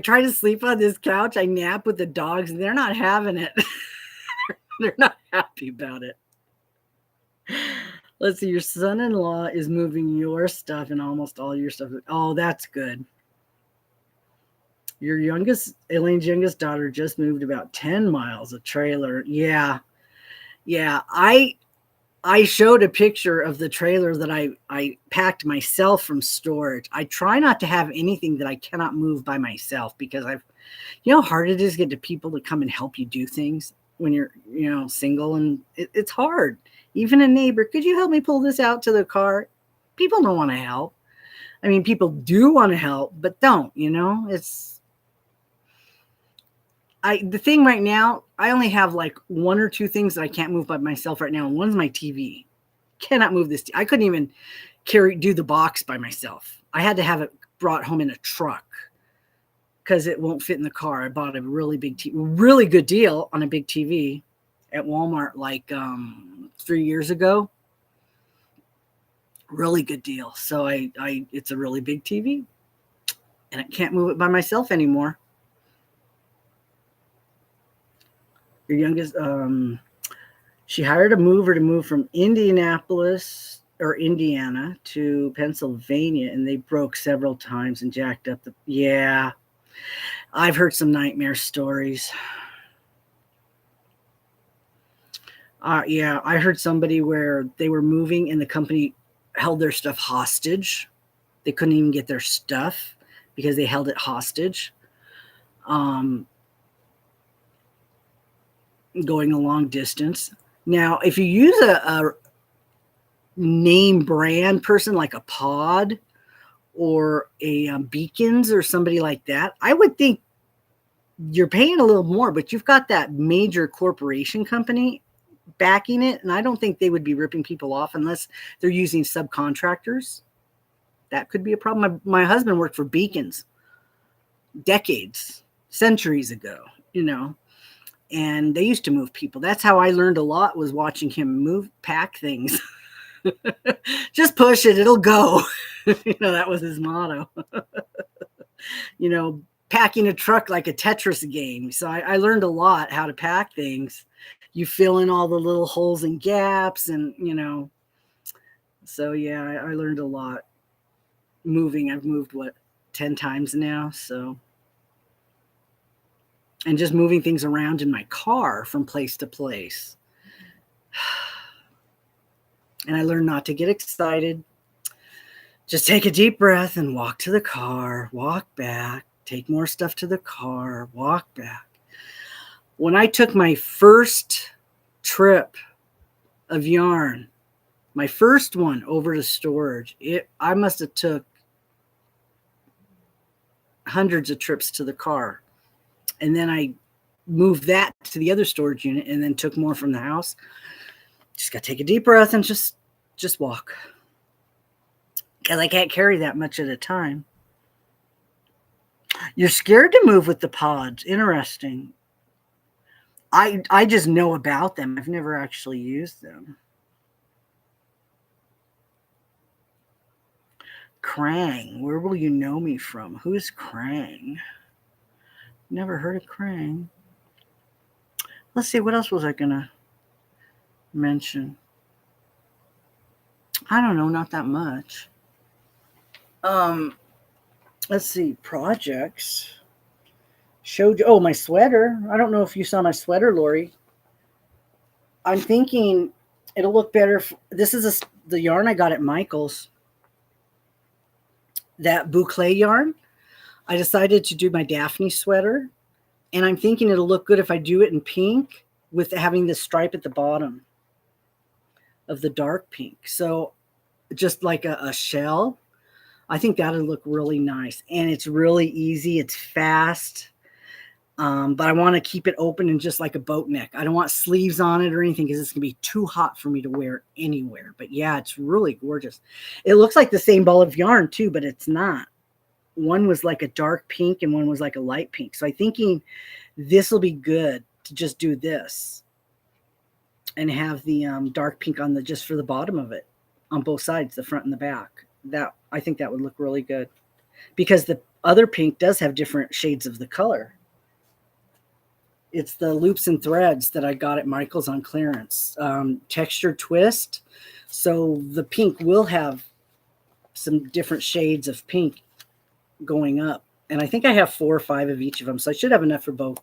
S1: try to sleep on this couch. I nap with the dogs, and they're not having it. They're not happy about it. Let's see. Your son-in-law is moving your stuff and almost all your stuff. Oh, that's good. Elaine's youngest daughter just moved about 10 miles, a trailer. Yeah. Yeah. I showed a picture of the trailer that I packed myself from storage. I try not to have anything that I cannot move by myself because you know how hard it is to get to people to come and help you do things when you're, single, and it's hard. Even a neighbor, could you help me pull this out to the car? People don't want to help. I mean, people do want to help, but don't, the thing right now, I only have like one or two things that I can't move by myself right now. And one's my TV. Cannot move this. I couldn't even do the box by myself. I had to have it brought home in a truck because it won't fit in the car. I bought a really big TV, really good deal on a big TV at Walmart like 3 years ago. Really good deal. So it's a really big TV and I can't move it by myself anymore. Your youngest, she hired a mover to move from Indianapolis or Indiana to Pennsylvania, and they broke several times and jacked up yeah. I've heard some nightmare stories. Yeah, I heard somebody where they were moving and the company held their stuff hostage. They couldn't even get their stuff because they held it hostage. Going a long distance. Now, if you use a name brand person like a Pod or a Beacons or somebody like that, I would think you're paying a little more, but you've got that major corporation company backing it, and I don't think they would be ripping people off unless they're using subcontractors. That could be a problem. My husband worked for Beacons decades, centuries ago, and they used to move people. That's how I learned a lot, was watching him pack things. Just push it, it'll go. That was his motto. Packing a truck like a Tetris game. So I learned a lot how to pack things. You fill in all the little holes and gaps, and so yeah, I learned a lot moving. I've moved 10 times now, so. And just moving things around in my car from place to place. And I learned not to get excited. Just take a deep breath and walk to the car, walk back, take more stuff to the car, walk back. When I took my first trip of yarn, my first one over to storage, I must have took hundreds of trips to the car. And then I moved that to the other storage unit and then took more from the house. Just got to take a deep breath and just walk. Because I can't carry that much at a time. You're scared to move with the pods. Interesting. I just know about them. I've never actually used them. Krang. Where will you know me from? Who's Krang? Never heard of Krang. Let's see, what else was I going to mention? I don't know, not that much. Let's see, projects. Showed you, oh, my sweater. I don't know if you saw my sweater, Lori. I'm thinking it'll look better. This is the yarn I got at Michael's. That boucle yarn. I decided to do my Daphne sweater. And I'm thinking it'll look good if I do it in pink with having this stripe at the bottom of the dark pink. So just like a shell. I think that'll look really nice. And it's really easy. It's fast. But I want to keep it open and just like a boat neck. I don't want sleeves on it or anything because it's going to be too hot for me to wear anywhere. But yeah, it's really gorgeous. It looks like the same ball of yarn too, but it's not. One was like a dark pink and one was like a light pink. So I'm thinking this will be good to just do this and have the dark pink on the just for the bottom of it on both sides, the front and the back. That I think that would look really good because the other pink does have different shades of the color. It's the loops and threads that I got at Michael's on clearance. Textured twist. So the pink will have some different shades of pink going up. And I think I have 4 or 5 of each of them. So I should have enough for both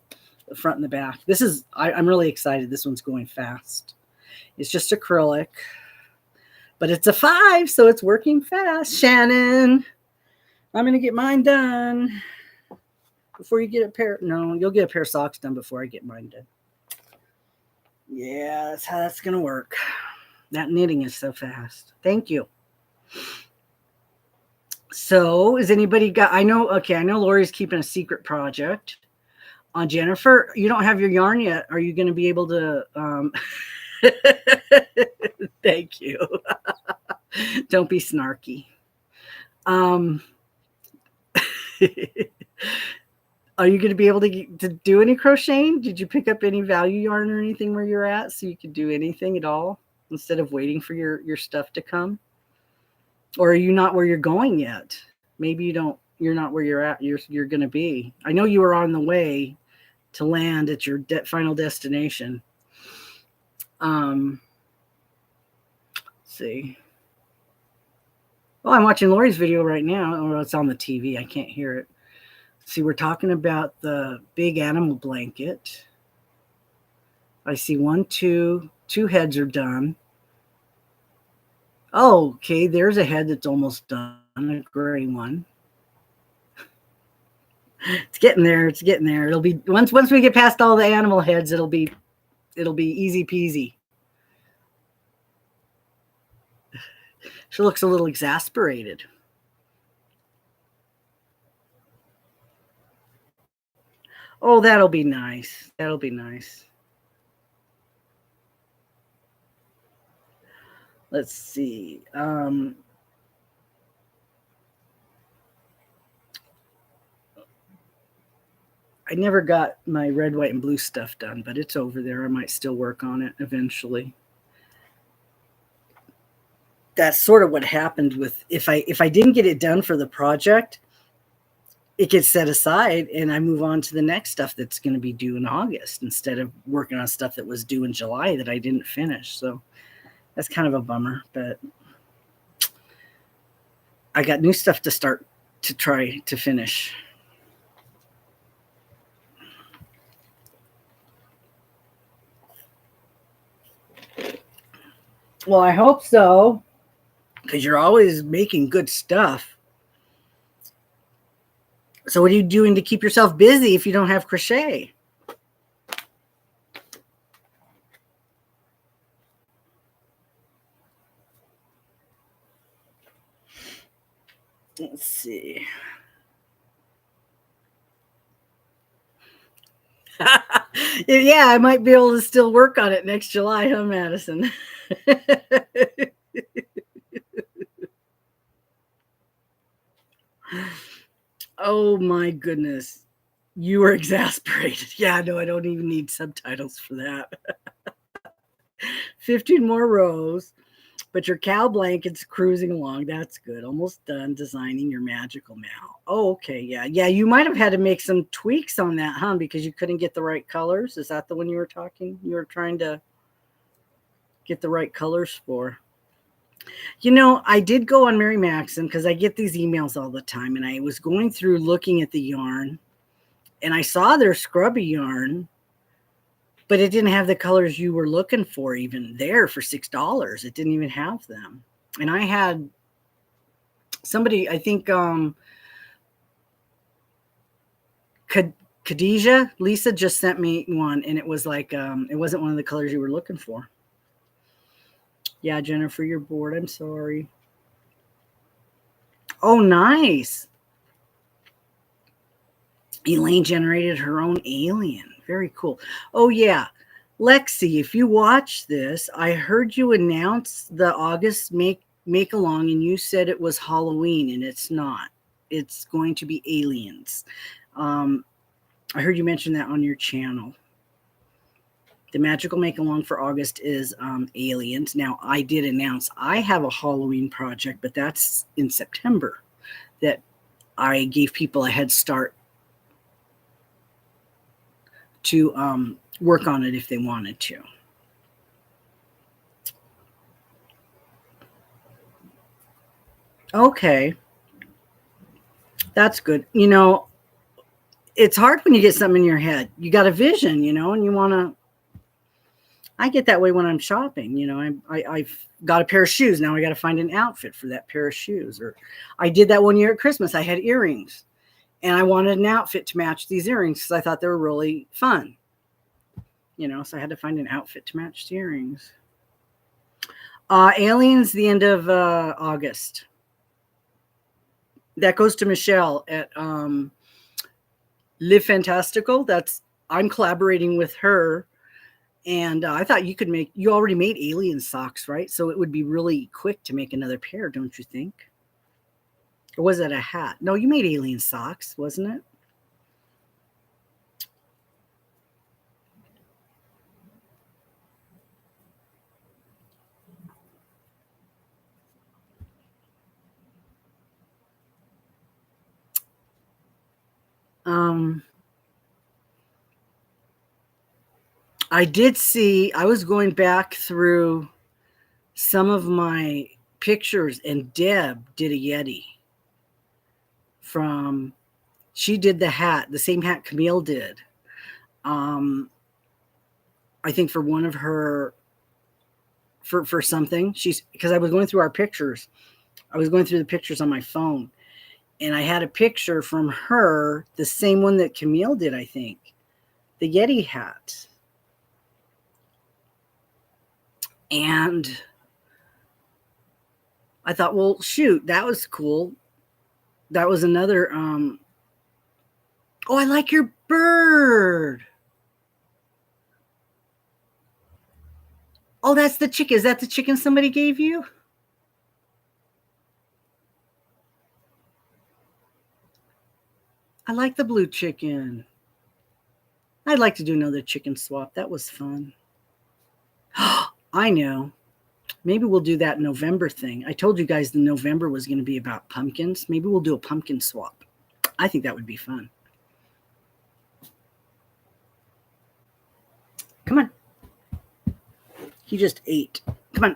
S1: the front and the back. This is, I'm really excited. This one's going fast. It's just acrylic. But it's a 5, so it's working fast. Shannon, I'm going to get mine done. Before you get a pair, no, you'll get a pair of socks done before I get mine done. Yeah, that's how that's going to work. That knitting is so fast. Thank you. So, is anybody got, I know Lori's keeping a secret project on Jennifer. You don't have your yarn yet. Are you going to be able to, thank you. Don't be snarky. Are you going to be able to do any crocheting? Did you pick up any value yarn or anything where you're at so you could do anything at all instead of waiting for your stuff to come? Or are you not where you're going yet? Maybe you're not where you're at. You're going to be. I know you were on the way to land at your final destination. Let's see. Oh, I'm watching Lori's video right now. Oh, it's on the TV. I can't hear it. See, we're talking about the big animal blanket. I see 1, 2 heads are done. Oh, okay, there's a head that's almost done, a gray one. It's getting there. It's getting there. It'll be once we get past all the animal heads, it'll be easy peasy. She looks a little exasperated. Oh, that'll be nice. That'll be nice. Let's see. I never got my red, white, and blue stuff done, but it's over there. I might still work on it eventually. That's sort of what happened with if I didn't get it done for the project, it gets set aside and I move on to the next stuff that's going to be due in August instead of working on stuff that was due in July that I didn't finish. So that's kind of a bummer, but I got new stuff to start to try to finish. Well, I hope so, because you're always making good stuff. So what are you doing to keep yourself busy if you don't have crochet? Let's see. Yeah, I might be able to still work on it next July, huh, Madison? Oh my goodness. You were exasperated. Yeah, no, I don't even need subtitles for that. 15 more rows. But your cow blanket's cruising along. That's good. Almost done designing your magical mal. Oh, okay. Yeah. Yeah. You might have had to make some tweaks on that, huh? Because you couldn't get the right colors. Is that the one you were talking? You were trying to get the right colors for. You know, I did go on Mary Maxon because I get these emails all the time. And I was going through looking at the yarn. And I saw their scrubby yarn. But it didn't have the colors you were looking for even there for $6. It didn't even have them. And I had somebody, I think Khadijah, Lisa just sent me one, and it was like, it wasn't one of the colors you were looking for. Yeah, Jennifer, you're bored. I'm sorry. Oh, nice. Elaine generated her own alien. Very cool. Oh, yeah. Lexi, if you watch this, I heard you announce the August make along, and you said it was Halloween, and it's not. It's going to be aliens. I heard you mention that on your channel. The magical make along for August is aliens. Now, I did announce I have a Halloween project, but that's in September that I gave people a head start to work on it if they wanted to. Okay. That's good. You know, it's hard when you get something in your head. You got a vision, you know, and you want to. I get that way when I'm shopping. You know, I've got a pair of shoes. Now I got to find an outfit for that pair of shoes. Or I did that one year at Christmas. I had earrings, and I wanted an outfit to match these earrings because I thought they were really fun. You know, so I had to find an outfit to match the earrings. Aliens, the end of August. That goes to Michelle at Live Fantastical. I'm collaborating with her, and I thought you already made alien socks, right? So it would be really quick to make another pair, don't you think? Or was that a hat? No, you made alien socks, wasn't it? I did see, I was going back through some of my pictures, and Deb did a Yeti she did the hat, the same hat Camille did. I think for one of her, for something, because I was going through our pictures. I was going through the pictures on my phone, and I had a picture from her, the same one that Camille did, I think, the Yeti hat. And I thought, well, shoot, that was cool. That was another, oh, I like your bird. Oh, that's the chicken. Is that the chicken somebody gave you? I like the blue chicken. I'd like to do another chicken swap. That was fun. I know. Maybe we'll do that November thing. I told you guys the November was going to be about pumpkins. Maybe we'll do a pumpkin swap. I think that would be fun. Come on. He just ate. Come on.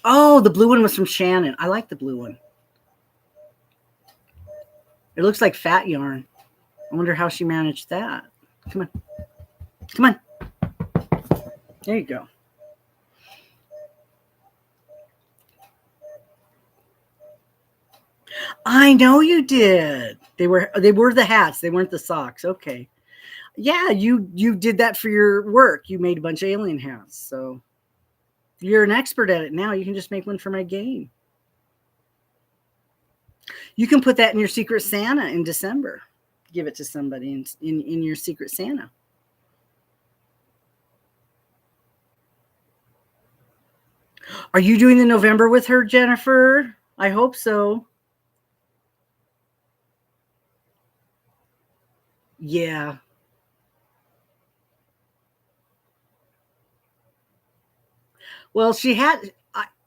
S1: Oh, the blue one was from Shannon. I like the blue one. It looks like fat yarn. I wonder how she managed that. Come on. Come on. There you go. I know you did. They were the hats. They weren't the socks. Okay. Yeah, you did that for your work. You made a bunch of alien hats. So you're an expert at it now. You can just make one for my game. You can put that in your Secret Santa in December. Give it to somebody in your Secret Santa. Are you doing the November with her, Jennifer? I hope so. Yeah. Well, she had,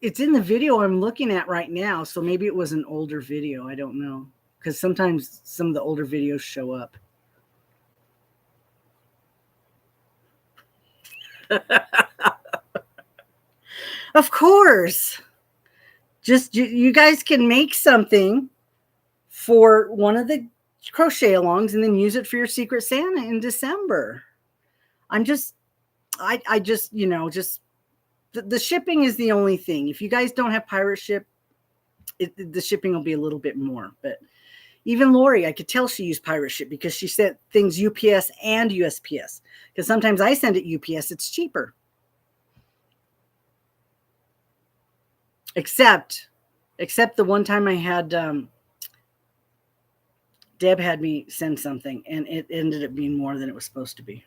S1: it's in the video I'm looking at right now, so maybe it was an older video. I don't know, because sometimes some of the older videos show up. Of course. Just you guys can make something for one of the crochet alongs and then use it for your Secret Santa in December. I just, just the shipping is the only thing. If you guys don't have pirate ship, the shipping will be a little bit more. But even Lori, I could tell she used pirate ship because she sent things UPS and USPS. Because sometimes I send it UPS, it's cheaper. Except the one time I had Deb had me send something and it ended up being more than it was supposed to be.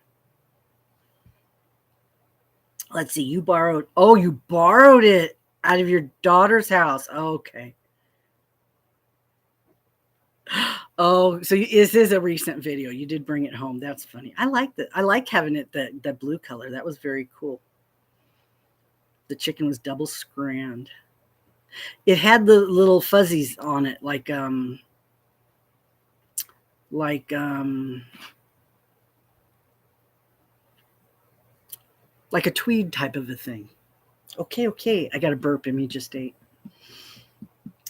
S1: Let's see, you borrowed it out of your daughter's house. Okay. Oh, so this is a recent video. You did bring it home. That's funny. I like that. I like having it the blue color. That was very cool. The chicken was double scranned. It had the little fuzzies on it, like a tweed type of a thing. Okay. I got a burp and he just ate.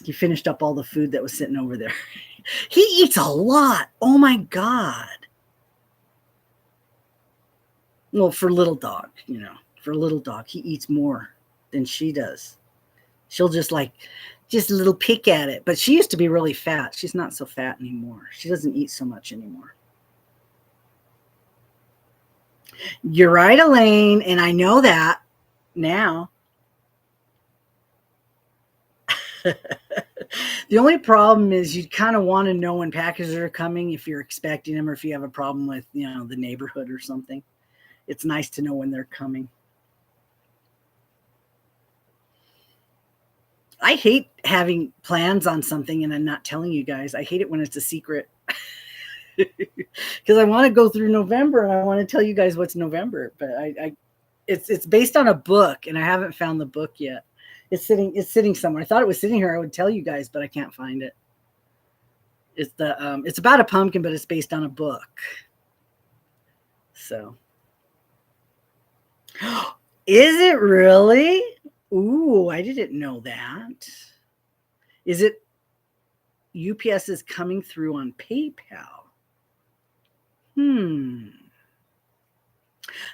S1: He finished up all the food that was sitting over there. He eats a lot. Oh my God. Well, for little dog, for a little dog, he eats more than she does. She'll just a little pick at it. But she used to be really fat. She's not so fat anymore. She doesn't eat so much anymore. You're right, Elaine. And I know that now. The only problem is you kind of want to know when packages are coming if you're expecting them or if you have a problem with, the neighborhood or something. It's nice to know when they're coming. I hate having plans on something and I'm not telling you guys. I hate it when it's a secret. Because I want to go through November and I want to tell you guys what's November, but it's based on a book and I haven't found the book yet. It's sitting somewhere. I thought it was sitting here. I would tell you guys, but I can't find it. It's about a pumpkin, but it's based on a book. So, is it really? Ooh, I didn't know that. Is it UPS is coming through on PayPal?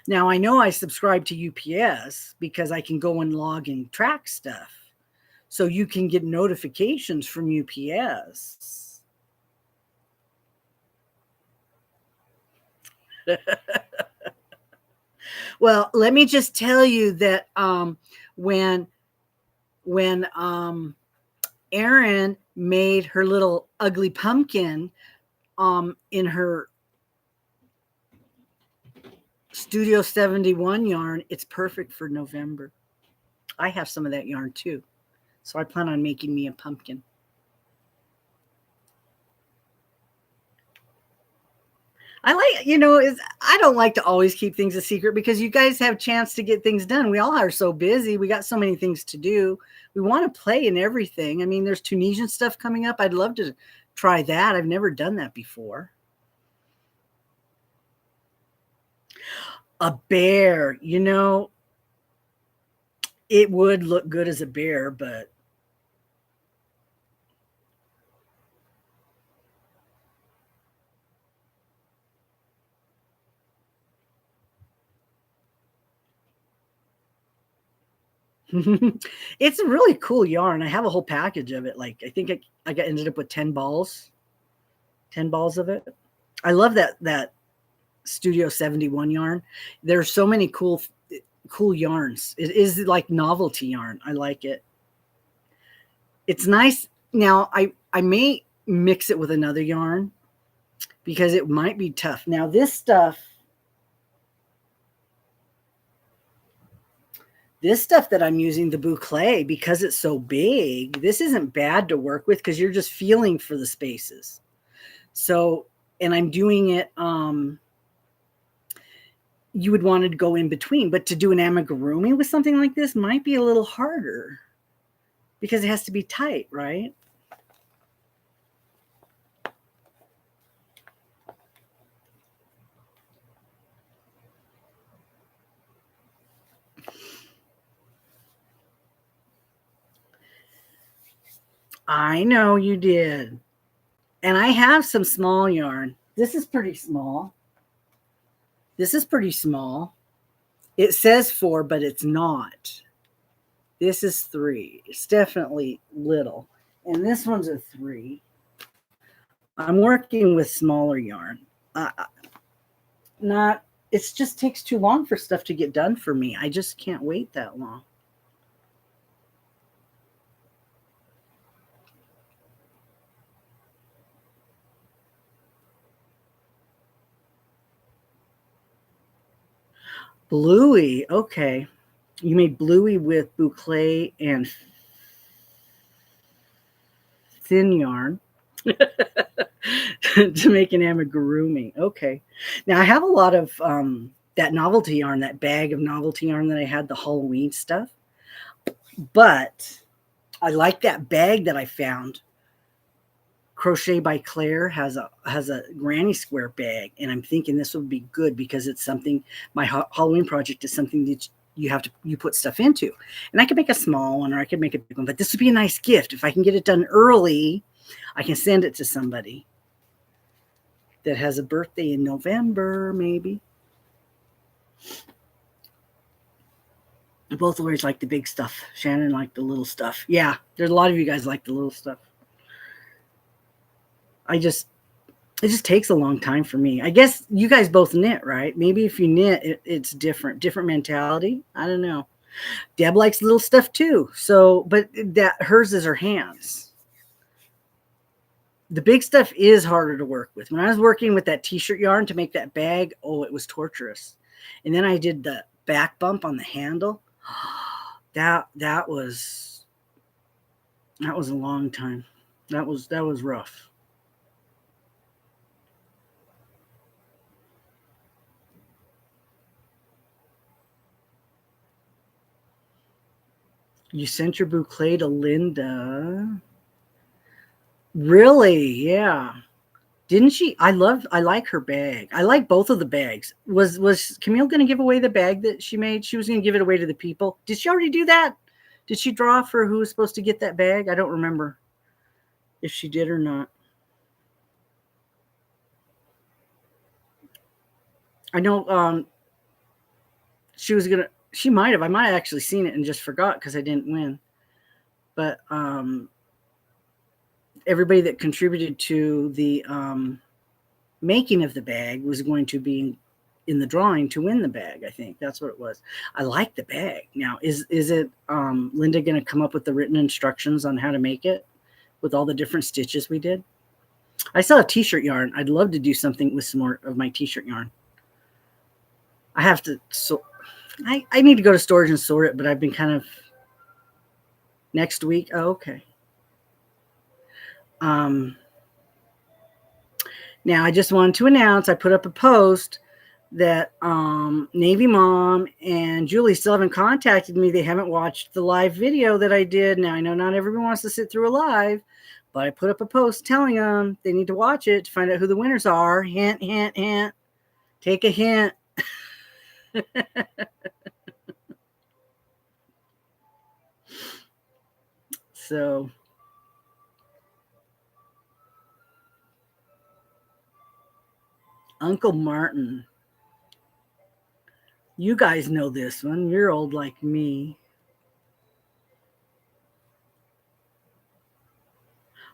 S1: Now, I know I subscribe to UPS because I can go and log and track stuff. So you can get notifications from UPS. Well, let me just tell you that when Erin made her little ugly pumpkin in her Studio 71 yarn, it's perfect for November. I have some of that yarn too. So I plan on making me a pumpkin. I don't like to always keep things a secret because you guys have a chance to get things done. We all are so busy. We got so many things to do. We want to play in everything. I mean, there's Tunisian stuff coming up. I'd love to try that. I've never done that before. A bear, it would look good as a bear, but it's a really cool yarn. I have a whole package of it. Like I think I ended up with 10 balls of it. I love that Studio 71 yarn. There's so many cool yarns. It is like novelty yarn. I like it. It's nice. Now I may mix it with another yarn because it might be tough. Now this stuff that I'm using, the boucle, because it's so big, this isn't bad to work with because you're just feeling for the spaces. So, and I'm doing it, you would want to go in between. But to do an amigurumi with something like this might be a little harder because it has to be tight, right? I know you did. And I have some small yarn. This is pretty small. This is pretty small. It says 4, but it's not. This is 3. It's definitely little. And this one's a 3. I'm working with smaller yarn. It just takes too long for stuff to get done for me. I just can't wait that long. Bluey, okay. You made bluey with boucle and thin yarn to make an amigurumi. Okay. Now I have a lot of that novelty yarn, that bag of novelty yarn that I had, the Halloween stuff. But I like that bag that I found. Crochet by Claire has a granny square bag, and I'm thinking this would be good because it's something, my Halloween project is something that you put stuff into. And I could make a small one or I could make a big one, but this would be a nice gift. If I can get it done early, I can send it to somebody that has a birthday in November, maybe. Both always like the big stuff. Shannon liked the little stuff. Yeah, there's a lot of you guys like the little stuff. It just takes a long time for me. I guess you guys both knit, right? Maybe if you knit, it's different mentality. I don't know. Deb likes little stuff too. So, but hers is her hands. The big stuff is harder to work with. When I was working with that t-shirt yarn to make that bag, oh, it was torturous. And then I did the back bump on the handle. That was a long time. That was rough. You sent your boucle to Linda. Really? Yeah. Didn't she? I like her bag. I like both of the bags. Was Camille going to give away the bag that she made? She was going to give it away to the people. Did she already do that? Did she draw for who was supposed to get that bag? I don't remember if she did or not. I know she might have. I might have actually seen it and just forgot because I didn't win. But everybody that contributed to the making of the bag was going to be in the drawing to win the bag. I think that's what it was. I like the bag. Now, is it Linda going to come up with the written instructions on how to make it with all the different stitches we did? I saw a t-shirt yarn. I'd love to do something with some more of my t-shirt yarn. I have to, so I need to go to storage and sort it, but I've been kind of next week. Oh, okay. Now I just wanted to announce, I put up a post that Navy Mom and Julie still haven't contacted me. They haven't watched the live video that I did. Now I know not everyone wants to sit through a live, but I put up a post telling them they need to watch it to find out who the winners are. Hint, hint, hint. Take a hint. So Uncle Martin. You guys know this one. You're old like me.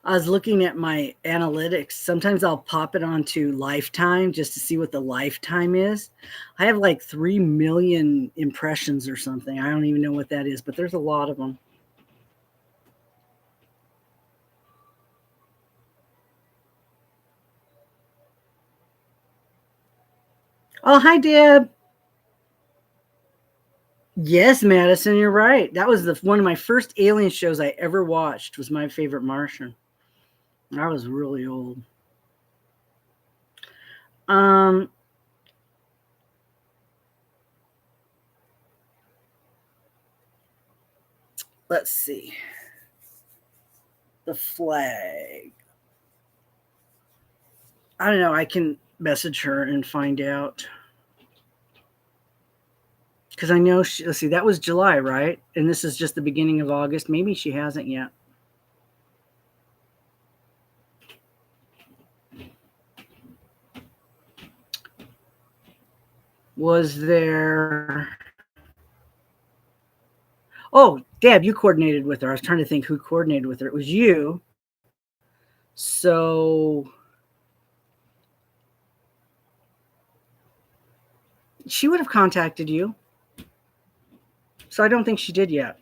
S1: I was looking at my analytics. Sometimes I'll pop it onto Lifetime just to see what the lifetime is. I have like 3 million impressions or something. I don't even know what that is, but there's a lot of them. Oh, hi, Deb. Yes, Madison, you're right. That was one of my first alien shows I ever watched. Was My Favorite Martian. I was really old. let's see. The flag. I don't know. I can message her and find out. Because I know, let's see, that was July, right? And this is just the beginning of August. Maybe she hasn't yet. Was there... Oh, Deb, you coordinated with her. I was trying to think who coordinated with her. It was you. So she would have contacted you. So I don't think she did yet.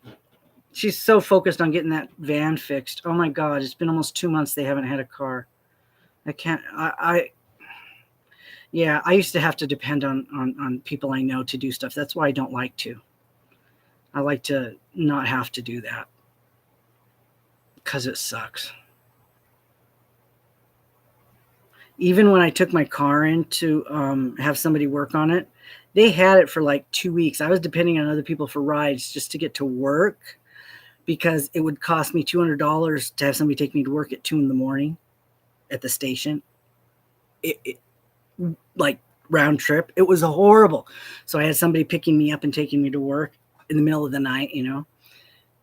S1: She's so focused on getting that van fixed. Oh my God, it's been almost 2 months they haven't had a car. I can't, yeah, I used to have to depend on people I know to do stuff. That's why I don't like to. I like to not have to do that because it sucks. Even when I took my car in to have somebody work on it, they had it for like 2 weeks. I was depending on other people for rides just to get to work because it would cost me $200 to have somebody take me to work at 2 a.m. at the station. It like round trip. It was horrible. So I had somebody picking me up and taking me to work in the middle of the night, you know,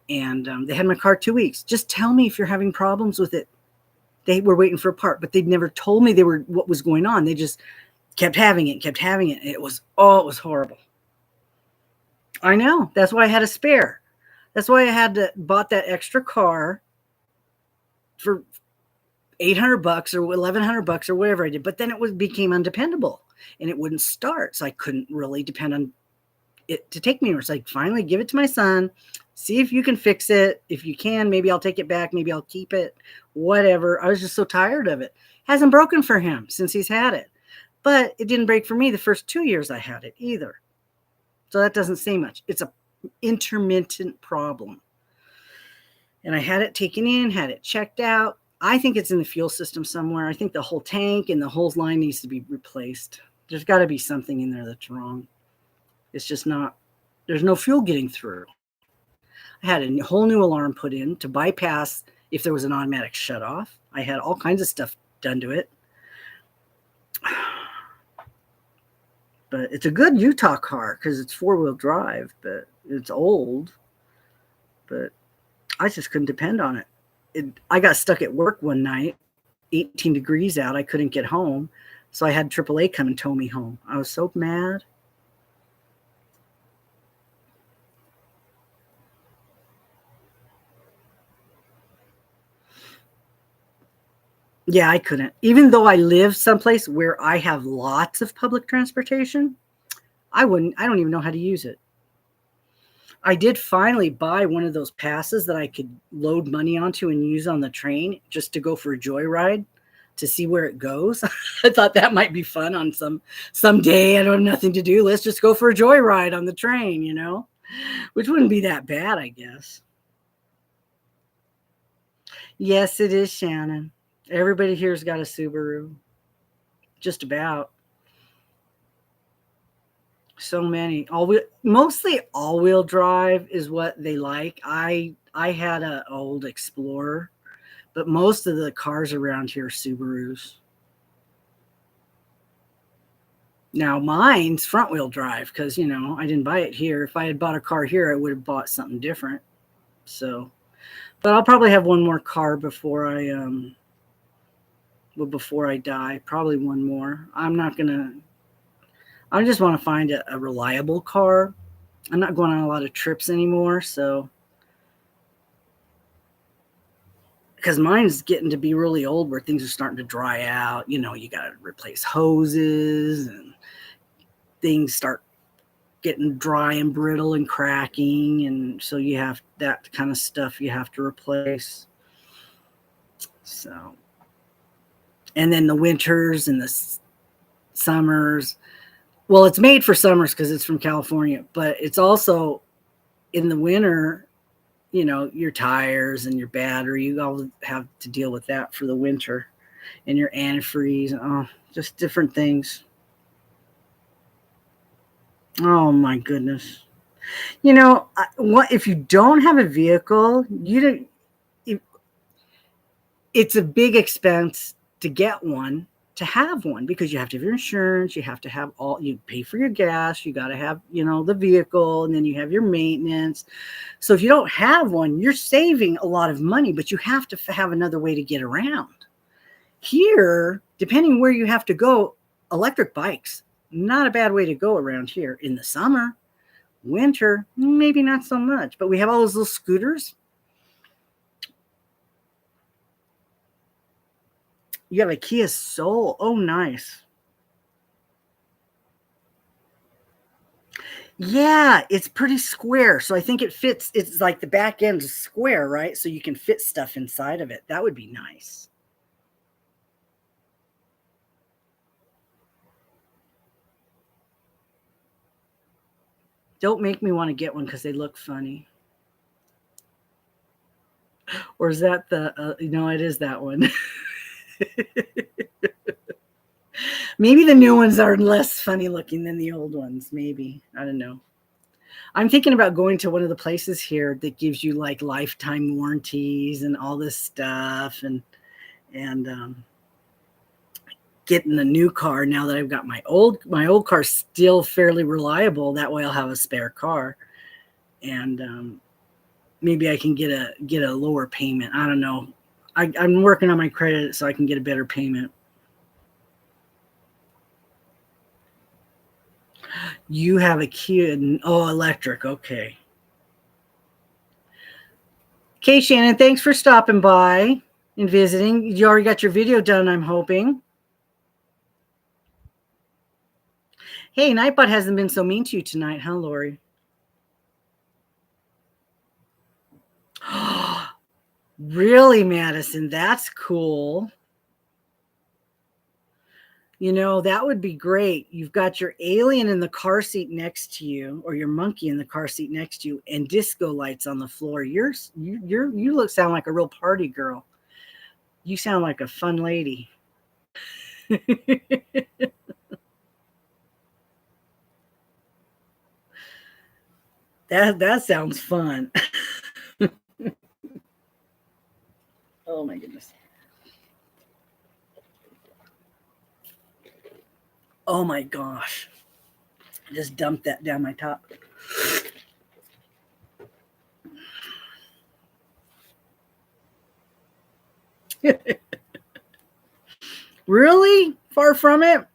S1: and they had my car 2 weeks. Just tell me if you're having problems with it. They were waiting for a part, but they'd never told me what was going on. They just kept having it. It was horrible. I know. That's why I had a spare. That's why I had bought that extra car for $800 or $1,100 or whatever I did. But then it became undependable and it wouldn't start. So I couldn't really depend on it to take me anywhere. So I finally give it to my son. See if you can fix it. If you can, maybe I'll take it back. Maybe I'll keep it. Whatever. I was just so tired of it. Hasn't broken for him since he's had it. But it didn't break for me the first 2 years I had it either. So that doesn't say much. It's an intermittent problem. And I had it taken in, had it checked out. I think it's in the fuel system somewhere. I think the whole tank and the hose line needs to be replaced. There's got to be something in there that's wrong. It's just not, there's no fuel getting through. I had a whole new alarm put in to bypass if there was an automatic shut off. I had all kinds of stuff done to it. But it's a good Utah car because it's 4-wheel drive, but it's old. But I just couldn't depend on it. I got stuck at work one night, 18 degrees out. I couldn't get home. So I had AAA come and tow me home. I was so mad. Yeah, I couldn't. Even though I live someplace where I have lots of public transportation, I don't even know how to use it. I did finally buy one of those passes that I could load money onto and use on the train just to go for a joyride to see where it goes. I thought that might be fun on some day. I don't have nothing to do. Let's just go for a joyride on the train, you know, which wouldn't be that bad, I guess. Yes, it is, Shannon. Everybody here's got a Subaru. Just about. So many. Mostly all-wheel drive is what they like. I had an old Explorer, but most of the cars around here are Subarus. Now mine's front-wheel drive because, you know, I didn't buy it here. If I had bought a car here, I would have bought something different. So, but I'll probably have one more car before I die. Probably one more. I just want to find a reliable car. I'm not going on a lot of trips anymore, so because mine's getting to be really old where things are starting to dry out. You know, you got to replace hoses and things start getting dry and brittle and cracking, and so you have that kind of stuff you have to replace. So, and then the winters and the summers. Well, it's made for summers because it's from California, but it's also in the winter, you know, your tires and your battery, you all have to deal with that for the winter, and your antifreeze, just different things. Oh my goodness. You know, what if you don't have a vehicle? You don't. It, it's a big expense to get one, to have one, because you have to have your insurance, you have to have all, you pay for your gas, you got to have, you know, the vehicle, and then you have your maintenance. So if you don't have one, you're saving a lot of money, but you have to have another way to get around. Here, depending where you have to go, electric bikes, not a bad way to go around here in the summer. Winter, maybe not so much, but we have all those little scooters. You have a Kia Soul. Oh, nice. Yeah, it's pretty square. So I think it fits. It's like the back end is square, right? So you can fit stuff inside of it. That would be nice. Don't make me want to get one because they look funny. Or is that the, no, it is that one. Maybe the new ones are less funny looking than the old ones. Maybe. I don't know. I'm thinking about going to one of the places here that gives you like lifetime warranties and all this stuff, and getting a new car now that I've got my old car's still fairly reliable. That way I'll have a spare car, and maybe I can get a lower payment. I don't know. I'm working on my credit so I can get a better payment. You have a Kia, oh, electric. Okay. Okay, Shannon, thanks for stopping by and visiting. You already got your video done, I'm hoping. Hey, Nightbot hasn't been so mean to you tonight, huh, Lori? Really, Madison? That's cool. You know, that would be great. You've got your alien in the car seat next to you, or your monkey in the car seat next to you, and disco lights on the floor. You sound like a real party girl. You sound like a fun lady. That sounds fun. Oh my goodness. Oh my gosh. I just dumped that down my top. Really? Far from it?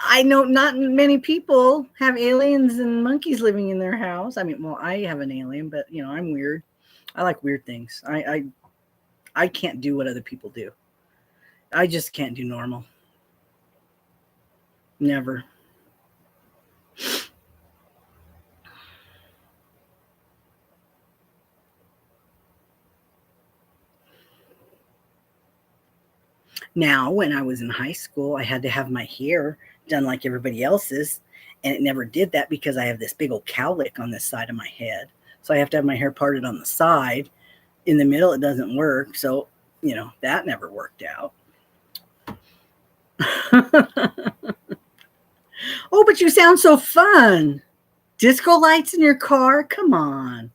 S1: I know not many people have aliens and monkeys living in their house. I mean, well, I have an alien, but you know, I'm weird. I like weird things. I can't do what other people do. I just can't do normal. Never. Now, when I was in high school, I had to have my hair done like everybody else's, and it never did that because I have this big old cowlick on this side of my head. So I have to have my hair parted on the side. In the middle, it doesn't work. So, you know, that never worked out. Oh, but you sound so fun. Disco lights in your car? Come on.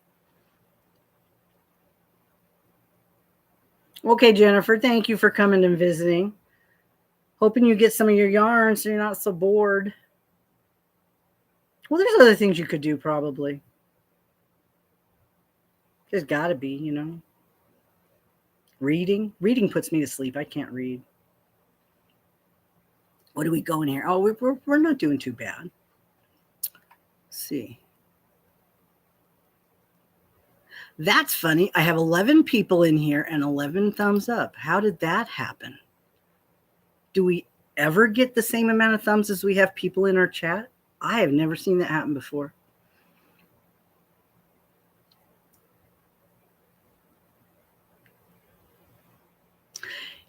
S1: Okay, Jennifer, thank you for coming and visiting. Hoping you get some of your yarn so you're not so bored. Well, there's other things you could do probably. There's got to be, you know. Reading puts me to sleep. I can't read. What are we going here? Oh, we're not doing too bad. Let's see. That's funny. I have 11 people in here and 11 thumbs up. How did that happen? Do we ever get the same amount of thumbs as we have people in our chat? I have never seen that happen before.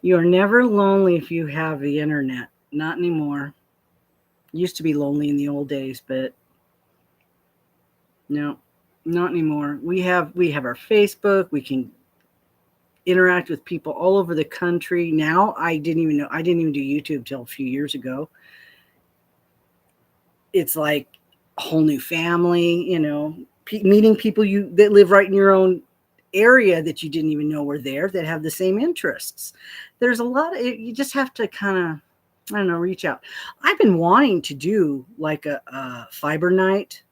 S1: You're never lonely if you have the internet. Not anymore. Used to be lonely in the old days, but no, not anymore. We have our Facebook. We can interact with people all over the country. Now I didn't even do YouTube till a few years ago. it's like a whole new family, you know, meeting people that live right in your own area that you didn't even know were there, that have the same interests. There's a lot of, you just have to kind of, I don't know, reach out. I've been wanting to do like a fiber night,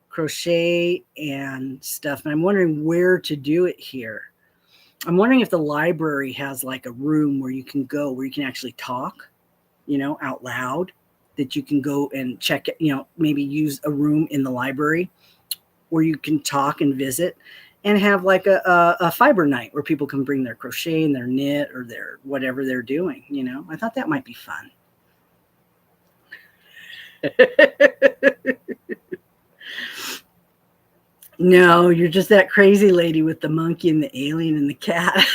S1: crochet and stuff, and I'm wondering where to do it here. I'm wondering if the library has like a room where you can go, where you can actually talk, you know, out loud, that you can go and check it, you know, maybe use a room in the library where you can talk and visit, and have like a fiber night where people can bring their crochet and their knit or their whatever they're doing, you know. I thought that might be fun. No, you're just that crazy lady with the monkey and the alien and the cat.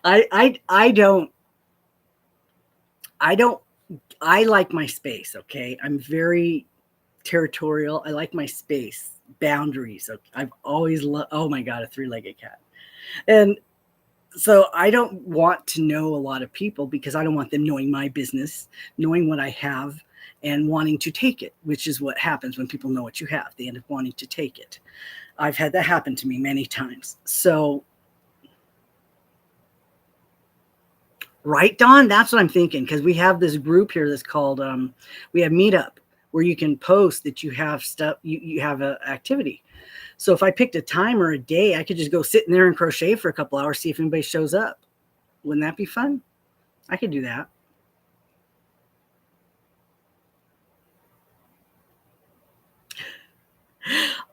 S1: I don't I like my space, okay? I'm very territorial. I like my space, boundaries. I've always loved, oh my God, a three-legged cat. And so I don't want to know a lot of people, because I don't want them knowing my business, knowing what I have, and wanting to take it, which is what happens when people know what you have. They end up wanting to take it. I've had that happen to me many times. So, right, Dawn? That's what I'm thinking, because we have this group here that's called, we have Meetup, where you can post that you have stuff, you have an activity. So if I picked a time or a day, I could just go sit in there and crochet for a couple hours, see if anybody shows up. Wouldn't that be fun? I could do that.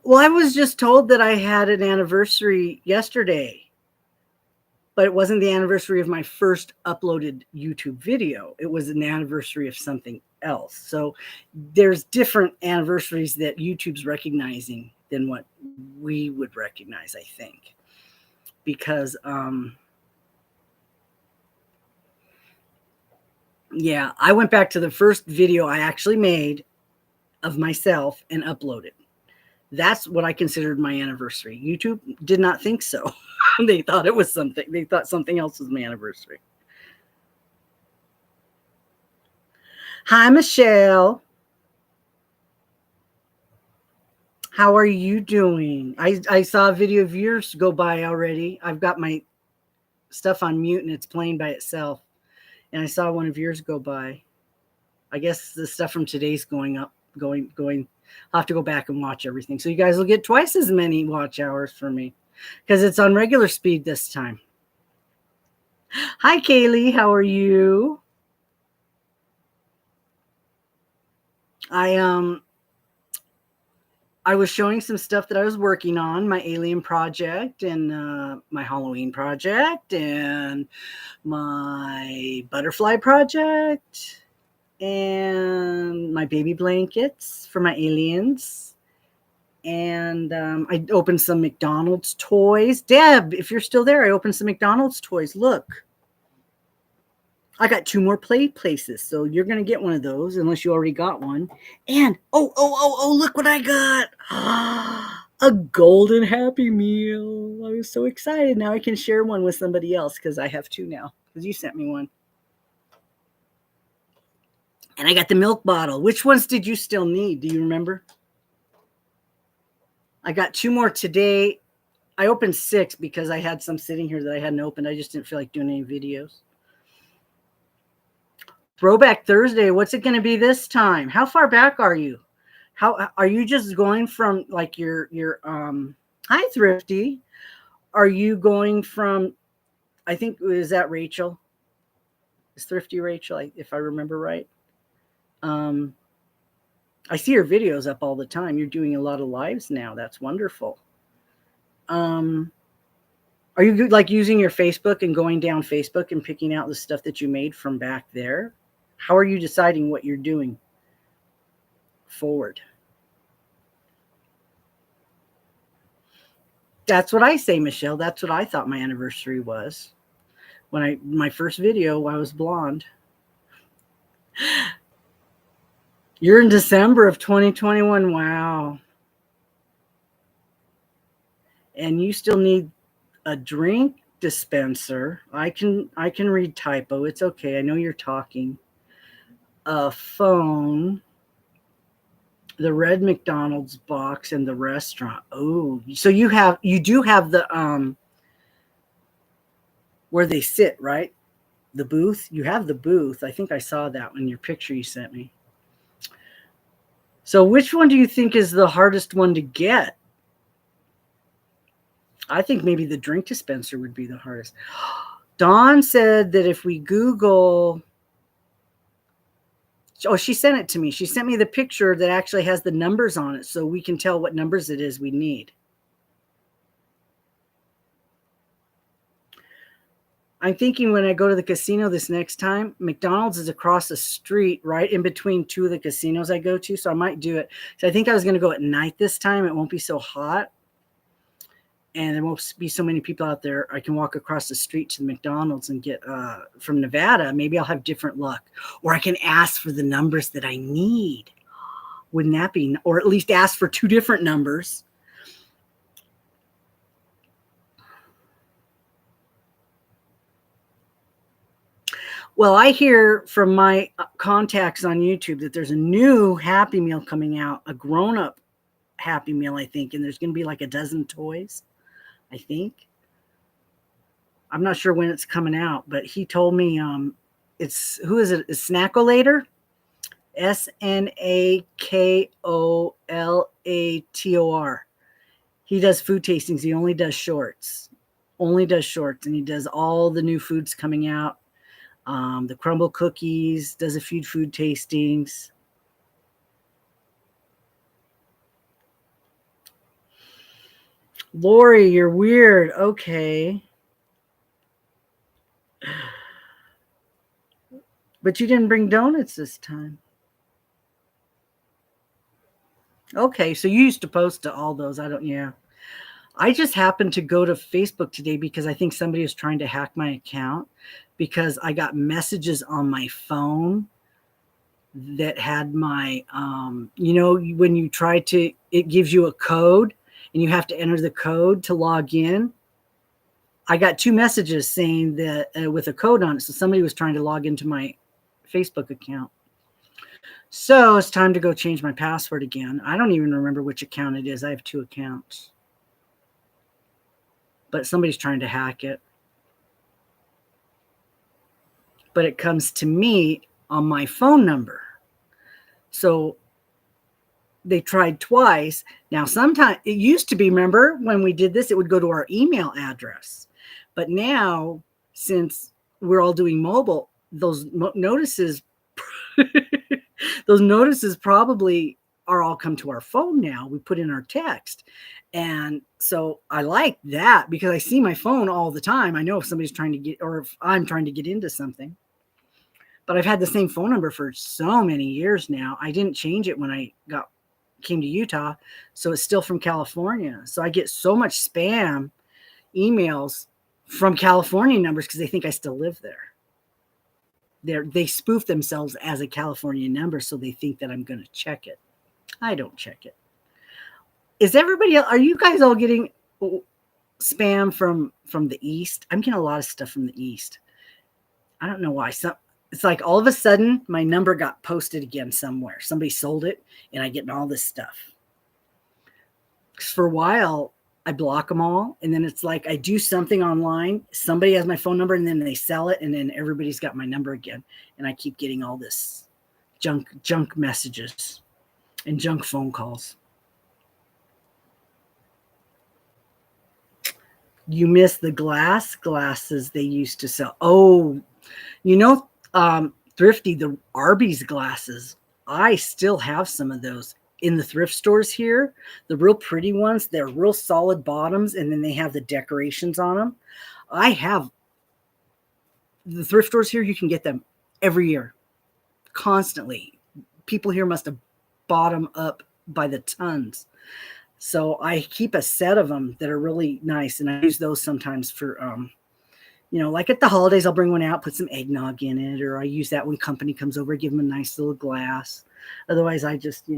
S1: Well, I was just told that I had an anniversary yesterday, but it wasn't the anniversary of my first uploaded YouTube video. It was an anniversary of something else. So there's different anniversaries that YouTube's recognizing than what we would recognize, I think. Because, yeah, I went back to the first video I actually made of myself and uploaded. That's what I considered my anniversary. YouTube did not think so. They thought it was something. They thought something else was my anniversary. Hi, Michelle. How are you doing? I saw a video of yours go by already. I've got my stuff on mute and it's playing by itself. And I saw one of yours go by. I guess the stuff from today's going up, going. I'll have to go back and watch everything. So you guys will get twice as many watch hours from me, because it's on regular speed this time. Hi, Kaylee. How are you? I was showing some stuff that I was working on, my alien project and my Halloween project and my butterfly project and my baby blankets for my aliens. And I opened some McDonald's toys. Deb, if you're still there, I opened some McDonald's toys. Look, I got 2 more play places, so you're going to get one of those unless you already got one. And, oh, look what I got. A golden Happy Meal. I was so excited. Now I can share one with somebody else, because I have 2 now, because you sent me one. And I got the milk bottle. Which ones did you still need? Do you remember? I got 2 more today. I opened 6 because I had some sitting here that I hadn't opened. I just didn't feel like doing any videos. Throwback Thursday. What's it going to be this time? How far back are you? How are you just going from like your hi Thrifty? Are you going from, I think, is that Rachel? Is Thrifty Rachel, if I remember right? I see your videos up all the time. You're doing a lot of lives now. That's wonderful. Are you like using your Facebook and going down Facebook and picking out the stuff that you made from back there? How are you deciding what you're doing forward? That's what I say, Michelle. That's what I thought my anniversary was. When my first video, I was blonde. You're in December of 2021. Wow. And you still need a drink? dispenser. I can read typo. It's okay. I know you're talking. A phone, the red McDonald's box, and the restaurant. Oh, so you do have the where they sit, right? The booth. You have the booth. I think I saw that in your picture you sent me. So which one do you think is the hardest one to get? I think maybe the drink dispenser would be the hardest. Dawn said that if we Google, oh, she sent it to me. She sent me the picture that actually has the numbers on it so we can tell what numbers it is we need. I'm thinking when I go to the casino this next time, McDonald's is across the street, right in between two of the casinos I go to. So I might do it. So I think I was going to go at night this time. It won't be so hot. And there won't be so many people out there. I can walk across the street to the McDonald's and get from Nevada. Maybe I'll have different luck. Or I can ask for the numbers that I need. Wouldn't that be? Or at least ask for two different numbers. Well, I hear from my contacts on YouTube that there's a new Happy Meal coming out, a grown-up Happy Meal, I think. And there's going to be like a dozen toys. I think. I'm not sure when it's coming out, but he told me it's, who is it? It's Snackolator? Snackolator. He does food tastings. He only does shorts. And he does all the new foods coming out. The crumble cookies, does a few food tastings. Lori, you're weird. Okay. But you didn't bring donuts this time. Okay, so you used to post to all those. Yeah. I just happened to go to Facebook today because I think somebody was trying to hack my account because I got messages on my phone that had my, when you try to, it gives you a code and you have to enter the code to log in. I got two messages saying that with a code on it. So somebody was trying to log into my Facebook account. So it's time to go change my password again. I don't even remember which account it is. I have two accounts. But somebody's trying to hack it. But it comes to me on my phone number. So they tried twice. Now, sometimes it used to be, remember when we did this, it would go to our email address. But now, since we're all doing mobile, those notices, probably are all come to our phone now. We put in our text. And so I like that because I see my phone all the time. I know if somebody's trying to get, or if I'm trying to get into something. But I've had the same phone number for so many years now. I didn't change it when I came to Utah. So it's still from California. So I get so much spam emails from California numbers because they think I still live there. They spoof themselves as a California number, so they think that I'm going to check it. I don't check it. Is everybody else, are you guys all getting spam from the East? I'm getting a lot of stuff from the East. I don't know why. It's like all of a sudden my number got posted again somewhere. Somebody sold it and I get all this stuff. For a while, I block them all. And then it's like I do something online. Somebody has my phone number and then they sell it. And then everybody's got my number again. And I keep getting all this junk messages and junk phone calls. You miss the glasses they used to sell. Oh, Thrifty, the Arby's glasses. I still have some of those in the thrift stores here. The real pretty ones. They're real solid bottoms, and then they have the decorations on them. I have the thrift stores here. You can get them every year, constantly. People here must have bought them up by the tons. So I keep a set of them that are really nice, and I use those sometimes for, like at the holidays, I'll bring one out, put some eggnog in it, or I use that when company comes over, give them a nice little glass. Otherwise, I just,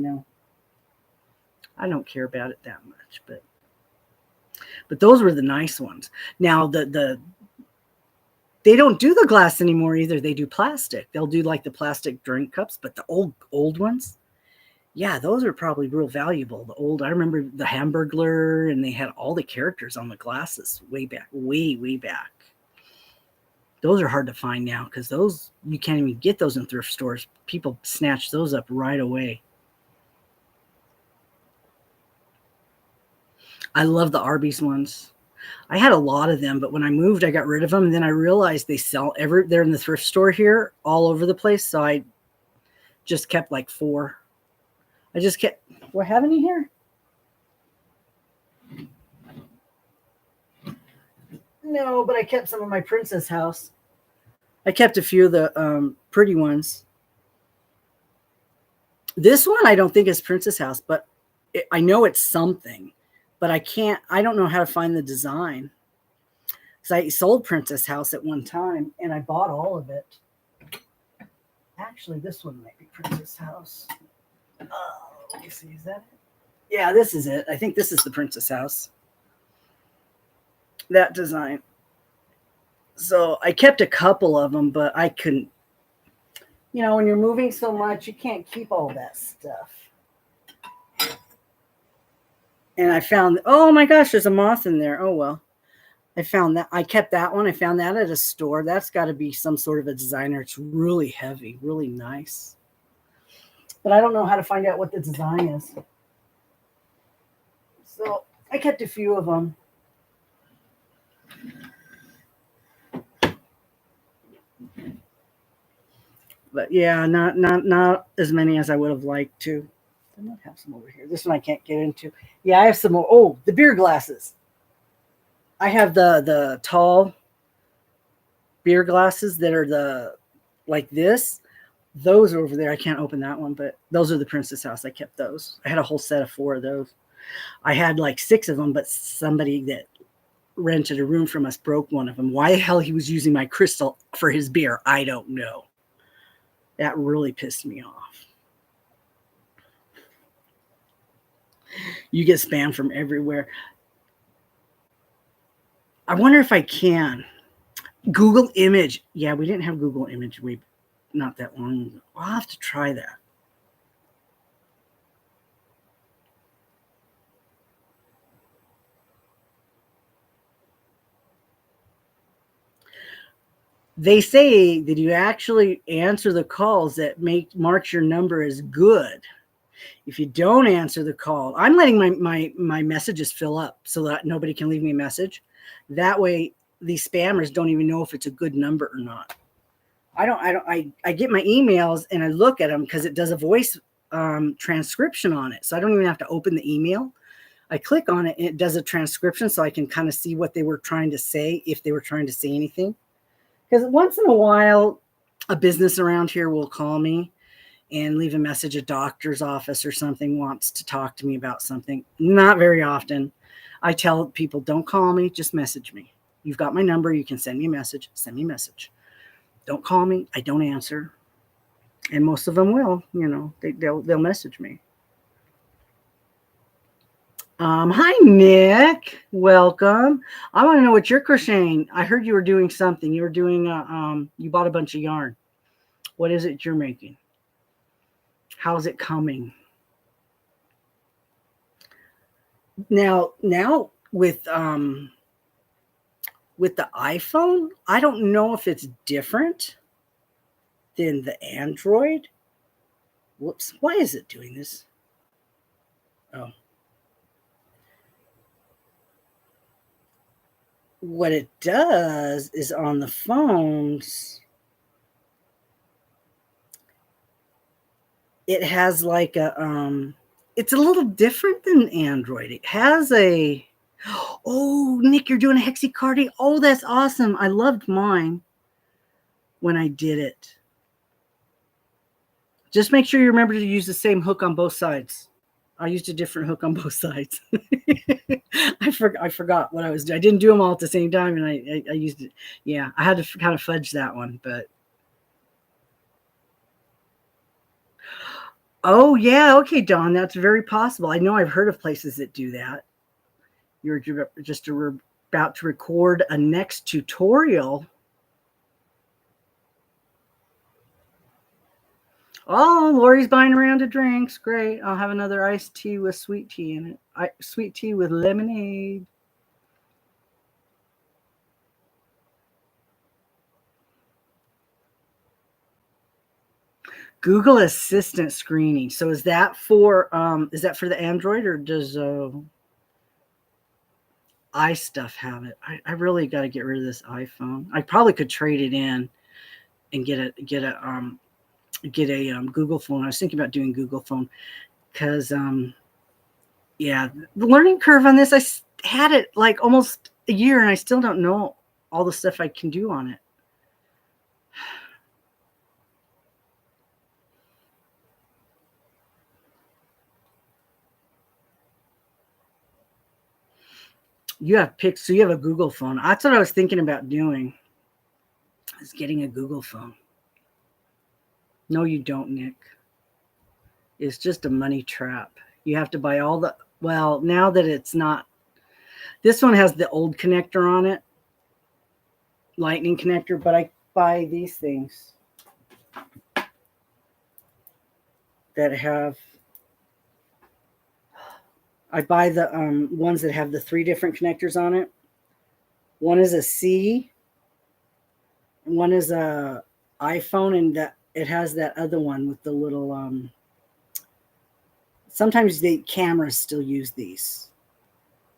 S1: I don't care about it that much. But But those were the nice ones. Now they don't do the glass anymore either. They do plastic. They'll do like the plastic drink cups, but the old ones, yeah, those are probably real valuable. The old, I remember the Hamburglar, and they had all the characters on the glasses way back, way back. Those are hard to find now because those, you can't even get those in thrift stores. People snatch those up right away. I love the Arby's ones. I had a lot of them, but when I moved, I got rid of them. And then I realized they sell they're in the thrift store here all over the place. So I just kept like 4. I just kept, do I have any here? No, but I kept some of my Princess House. I kept a few of the pretty ones. This one I don't think is Princess House, but I know it's something. But I don't know how to find the design. Because I sold Princess House at one time, and I bought all of it. Actually, this one might be Princess House. Let me see, is that it? Yeah, this is it. I think this is the Princess House. That design. So I kept a couple of them, but I couldn't. You know, when you're moving so much, you can't keep all that stuff. And I found, oh my gosh, there's a moth in there. Oh, well. I found that. I kept that one. I found that at a store. That's got to be some sort of a designer. It's really heavy, really nice. But I don't know how to find out what the design is. So I kept a few of them. But yeah, not as many as I would have liked to. I might have some over here. This one I can't get into. Yeah, I have some more. Oh, the beer glasses. I have the tall beer glasses that are like this. Those are over there. I can't open that one, but those are the Princess House. I kept those. I had a whole set of 4 of those. I had like 6 of them, but somebody that rented a room from us broke one of them. Why the hell he was using my crystal for his beer, I don't know. That really pissed me off. You get spam from everywhere. I wonder if I can. Google Image. Yeah, we didn't have Google Image not that long ago. I'll have to try that. They say that you actually answer the calls that marks your number as good. If you don't answer the call, I'm letting my messages fill up so that nobody can leave me a message. That way, these spammers don't even know if it's a good number or not. I get my emails and I look at them because it does a voice transcription on it. So I don't even have to open the email. I click on it and it does a transcription so I can kind of see what they were trying to say, if they were trying to say anything. Because once in a while, a business around here will call me and leave a message. A doctor's office or something wants to talk to me about something. Not very often. I tell people, don't call me, just message me. You've got my number. You can send me a message. Send me a message. Don't call me. I don't answer. And most of them will, they'll message me. Hi, Nick. Welcome. I want to know what you're crocheting. I heard you were doing something. You were doing, you bought a bunch of yarn. What is it you're making? How's it coming? Now with the iPhone, I don't know if it's different than the Android. Whoops. Why is it doing this? Oh. What it does is on the phones, it has like it's a little different than Android. It has oh, Nick, you're doing a hexicardie. Oh, that's awesome. I loved mine when I did it. Just make sure you remember to use the same hook on both sides. I used a different hook on both sides. I forgot what I was doing. I didn't do them all at the same time, and I used it. Yeah, I had to kind of fudge that one, but. Oh, yeah. Okay, Dawn, that's very possible. I know I've heard of places that do that. You're just about to record a next tutorial. Oh, Lori's buying a round of drinks. Great. I'll have another iced tea with sweet tea in it. Sweet tea with lemonade. Google Assistant screening. So is that for the Android, or does iStuff have it? I really got to get rid of this iPhone. I probably could trade it in and get a Google phone. I was thinking about doing Google phone because yeah, the learning curve on this, I had it like almost a year and I still don't know all the stuff I can do on it. You have pics, so you have a Google phone. That's what I was thinking about doing, is getting a Google phone. No, you don't, Nick. It's just a money trap. You have to buy all the, well, now that it's not, this one has the old connector on it, lightning connector, but I buy these things that have, I buy the ones that have the 3 different connectors on it. One is a C, one is a iPhone, and that it has that other one with the little sometimes the cameras still use these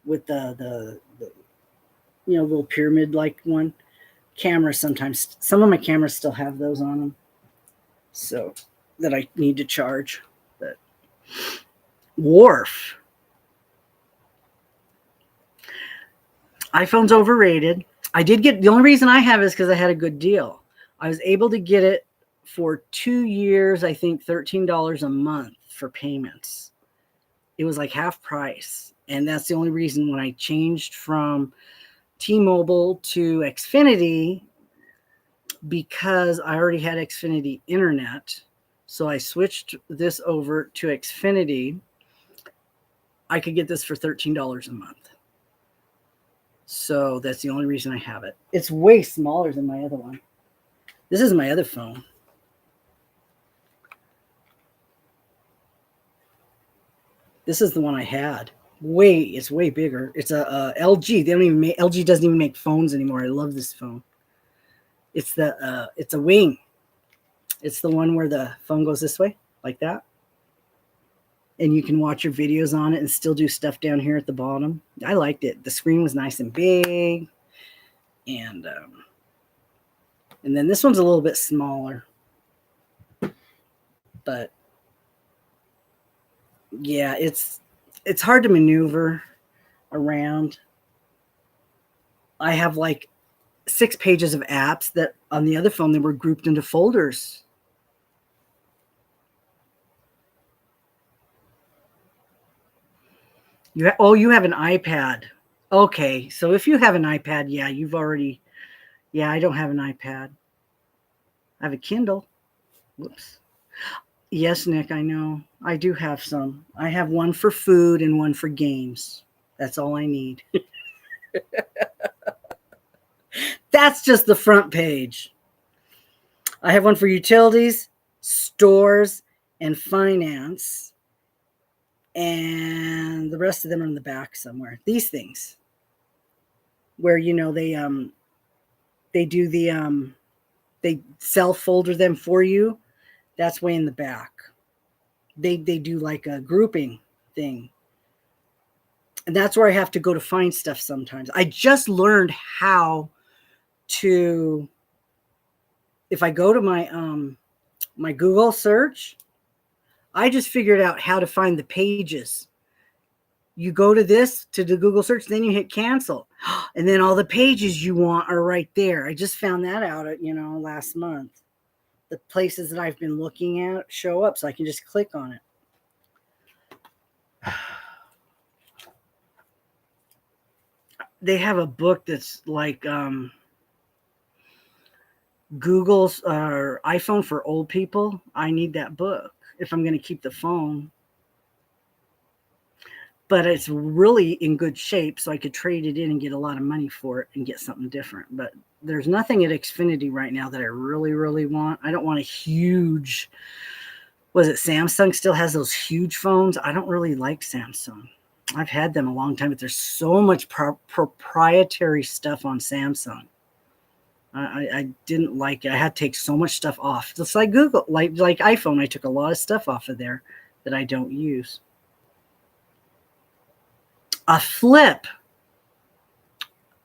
S1: with the little pyramid like one. Cameras sometimes, some of my cameras still have those on them, so that I need to charge. But Wharf, iPhone's overrated. I did get, the only reason I have is because I had a good deal. I was able to get it for 2 years, I think $13 a month for payments. It was like half price. And that's the only reason when I changed from T-Mobile to Xfinity, because I already had Xfinity internet. So I switched this over to Xfinity. I could get this for $13 a month. So that's the only reason I have it. It's way smaller than my other one. This is my other phone. This is the one I had. It's way bigger. It's a LG. They don't even make, LG doesn't even make phones anymore. I love this phone. It's it's a wing. It's the one where the phone goes this way, like that. And you can watch your videos on it and still do stuff down here at the bottom. I liked it. The screen was nice and big. And then this one's a little bit smaller. But yeah, it's hard to maneuver around. I have like 6 pages of apps that on the other phone, they were grouped into folders. You have an iPad. Okay, so if you have an iPad, yeah, I don't have an iPad. I have a Kindle. Whoops. Yes, Nick, I know. I do have some. I have one for food and one for games. That's all I need. That's just the front page. I have one for utilities, stores, and finance. And the rest of them are in the back somewhere. These things where, they do they self-folder them for you. That's way in the back. They do like a grouping thing. And that's where I have to go to find stuff sometimes. I just learned how to, if I go to my Google search, I just figured out how to find the pages. You go to the Google search, then you hit cancel. And then all the pages you want are right there. I just found that out, last month. The places that I've been looking at show up, so I can just click on it. They have a book that's like Google's iPhone for old people. I need that book if I'm going to keep the phone. but it's really in good shape, so I could trade it in and get a lot of money for it and get something different. But there's nothing at Xfinity right now that I really, really want. I don't want a huge, was it Samsung still has those huge phones? I don't really like Samsung. I've had them a long time, but there's so much proprietary stuff on Samsung. I didn't like it. I had to take so much stuff off. Just like Google, like iPhone, I took a lot of stuff off of there that I don't use. A flip.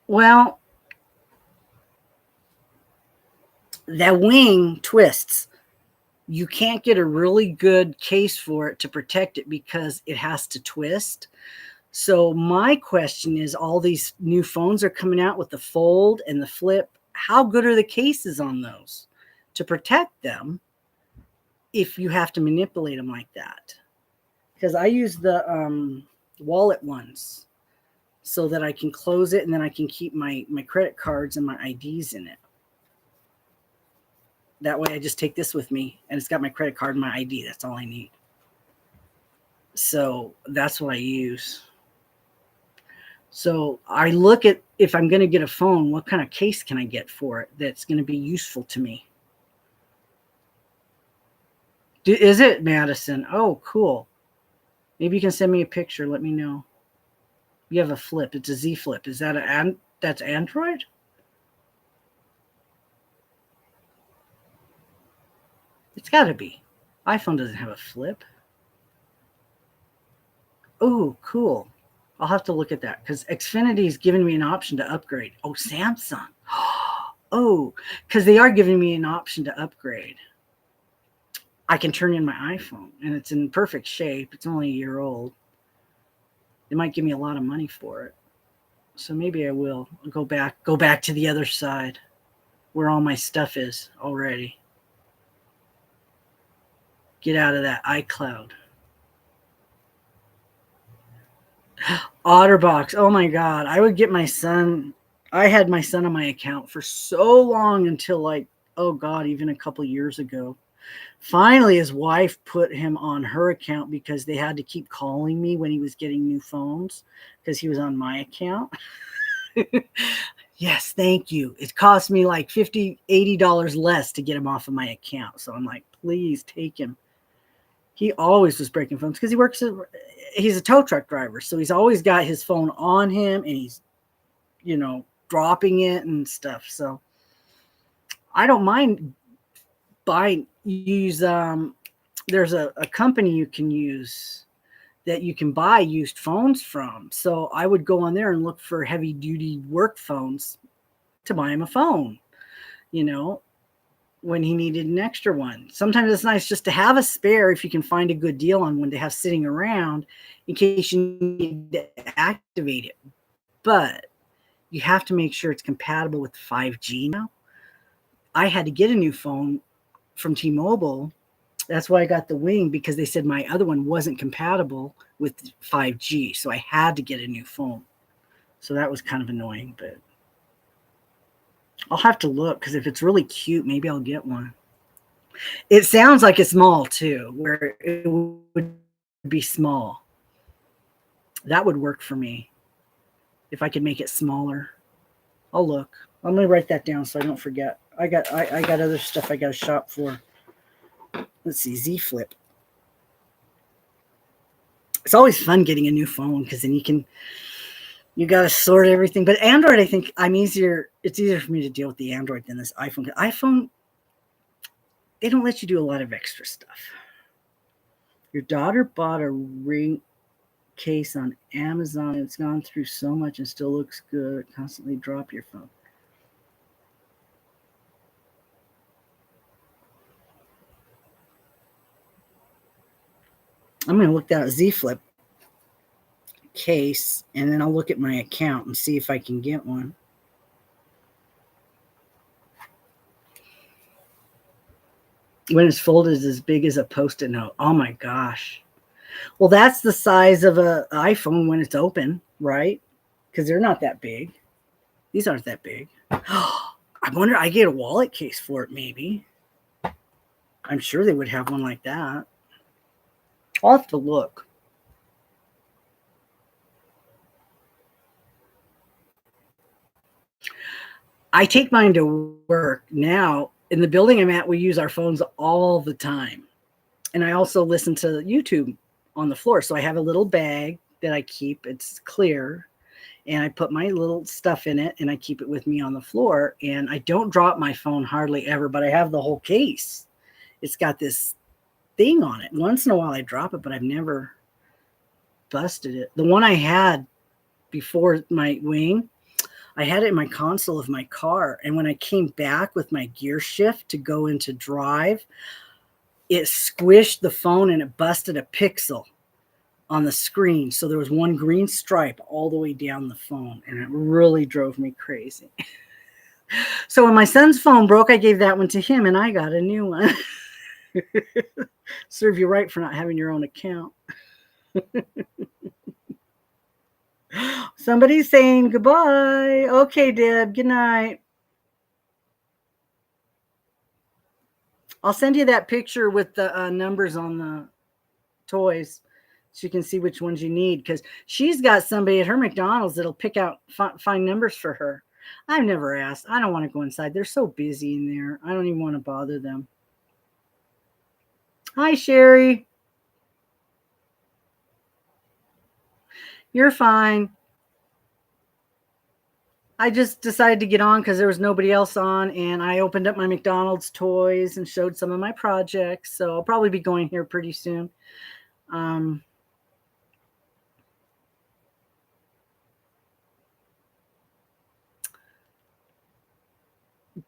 S1: Well, that wing twists. You can't get a really good case for it to protect it because it has to twist. So my question is, all these new phones are coming out with the fold and the flip. How good are the cases on those to protect them if you have to manipulate them like that? Because I use the wallet ones so that I can close it and then I can keep my credit cards and my IDs in it. That way I just take this with me and it's got my credit card and my ID. That's all I need. So that's what I use. So I look at, if I'm going to get a phone, what kind of case can I get for it that's going to be useful to me? Is it Madison? Oh, cool. Maybe you can send me a picture. Let me know. You have a flip. It's a Z flip. Is that that's Android? It's got to be. iPhone doesn't have a flip. Oh, cool. I'll have to look at that because Xfinity is giving me an option to upgrade. Oh, Samsung. Oh, because they are giving me an option to upgrade. I can turn in my iPhone and it's in perfect shape. It's only a year old. They might give me a lot of money for it. So maybe I will go back to the other side where all my stuff is already. Get out of that iCloud. Otterbox. Oh my God. I would get my son. I had my son on my account for so long until like, oh God, even a couple years ago. Finally, his wife put him on her account because they had to keep calling me when he was getting new phones because he was on my account. Yes, thank you. It cost me like $50, $80 less to get him off of my account. So I'm like, please take him. He always was breaking phones because he's a tow truck driver. So he's always got his phone on him and he's, dropping it and stuff. So I don't mind there's a company you can use that you can buy used phones from. So I would go on there and look for heavy duty work phones to buy him a phone, when he needed an extra one. Sometimes it's nice just to have a spare if you can find a good deal on one to have sitting around in case you need to activate it. But you have to make sure it's compatible with 5G now. I had to get a new phone from T-Mobile. That's why I got the Wing, because they said my other one wasn't compatible with 5G. So I had to get a new phone. So that was kind of annoying, but I'll have to look because if it's really cute, maybe I'll get one. It sounds like it's small too, where it would be small. That would work for me if I could make it smaller. I'll look. I'm going to write that down so I don't forget. I got other stuff I got to shop for. Let's see, Z Flip. It's always fun getting a new phone because then you got to sort everything. But Android, I think it's easier for me to deal with the Android than this iPhone. iPhone, they don't let you do a lot of extra stuff. Your daughter bought a ring case on Amazon. It's gone through so much and still looks good. Constantly drop your phone. I'm going to look that Z Flip case, and then I'll look at my account and see if I can get one. When it's folded, it's as big as a Post-it note. Oh my gosh. Well, that's the size of an iPhone when it's open, right? Because they're not that big. These aren't that big. I wonder, I get a wallet case for it, maybe. I'm sure they would have one like that. I'll have to look. I take mine to work now. In the building I'm at, we use our phones all the time. And I also listen to YouTube on the floor. So I have a little bag that I keep. It's clear. And I put my little stuff in it and I keep it with me on the floor. And I don't drop my phone hardly ever, but I have the whole case. It's got this thing on it. Once in a while I drop it, but I've never busted it. The one I had before my wing, I had it in my console of my car. And when I came back with my gear shift to go into drive, it squished the phone and it busted a pixel on the screen. So there was one green stripe all the way down the phone, and it really drove me crazy. So when my son's phone broke, I gave that one to him and I got a new one. Serve you right for not having your own account. Somebody's saying goodbye. Okay, Deb, good night. I'll send you that picture with the numbers on the toys so you can see which ones you need, because she's got somebody at her McDonald's that'll pick out, find numbers for her. I've never asked. I don't want to go inside. They're so busy in there. I don't even want to bother them. Hi, Sherry. You're fine. I just decided to get on because there was nobody else on, and I opened up my McDonald's toys and showed some of my projects. So I'll probably be going here pretty soon.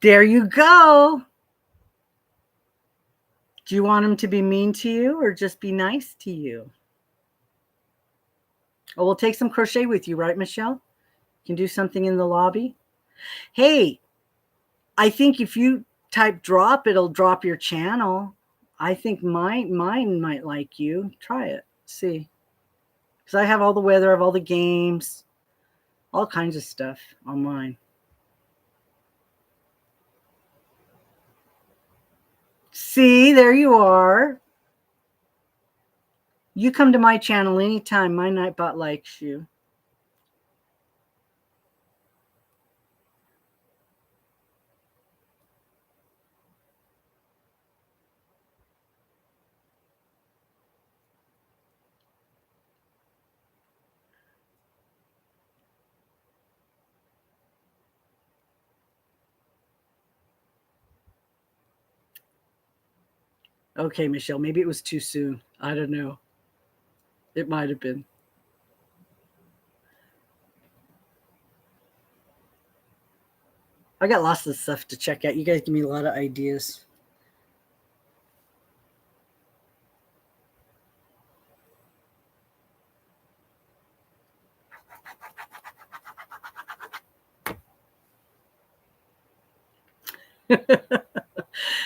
S1: There you go. Do you want them to be mean to you or just be nice to you? Oh, we'll take some crochet with you, right, Michelle? You can do something in the lobby. Hey, I think if you type drop, it'll drop your channel. I think mine might like you. Try it. See. Because I have all the weather, I have all the games, all kinds of stuff on mine. See, there you are. You come to my channel anytime. My Nightbot likes you. Okay, Michelle, maybe it was too soon. I don't know. It might have been. I got lots of stuff to check out. You guys give me a lot of ideas.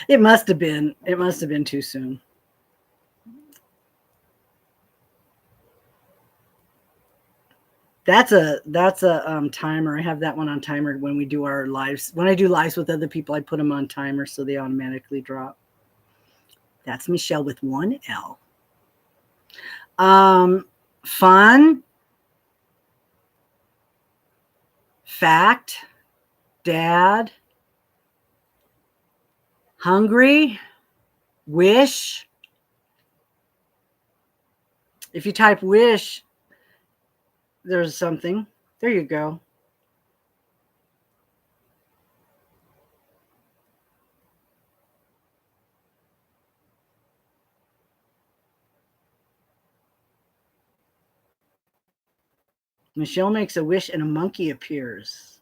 S1: It must have been. It must have been too soon. That's a timer. I have that one on timer when we do our lives. When I do lives with other people, I put them on timer so they automatically drop. That's Michelle with one L. Fun, fact, dad, hungry, wish. If you type wish, there's something. There you go. Michelle makes a wish and a monkey appears.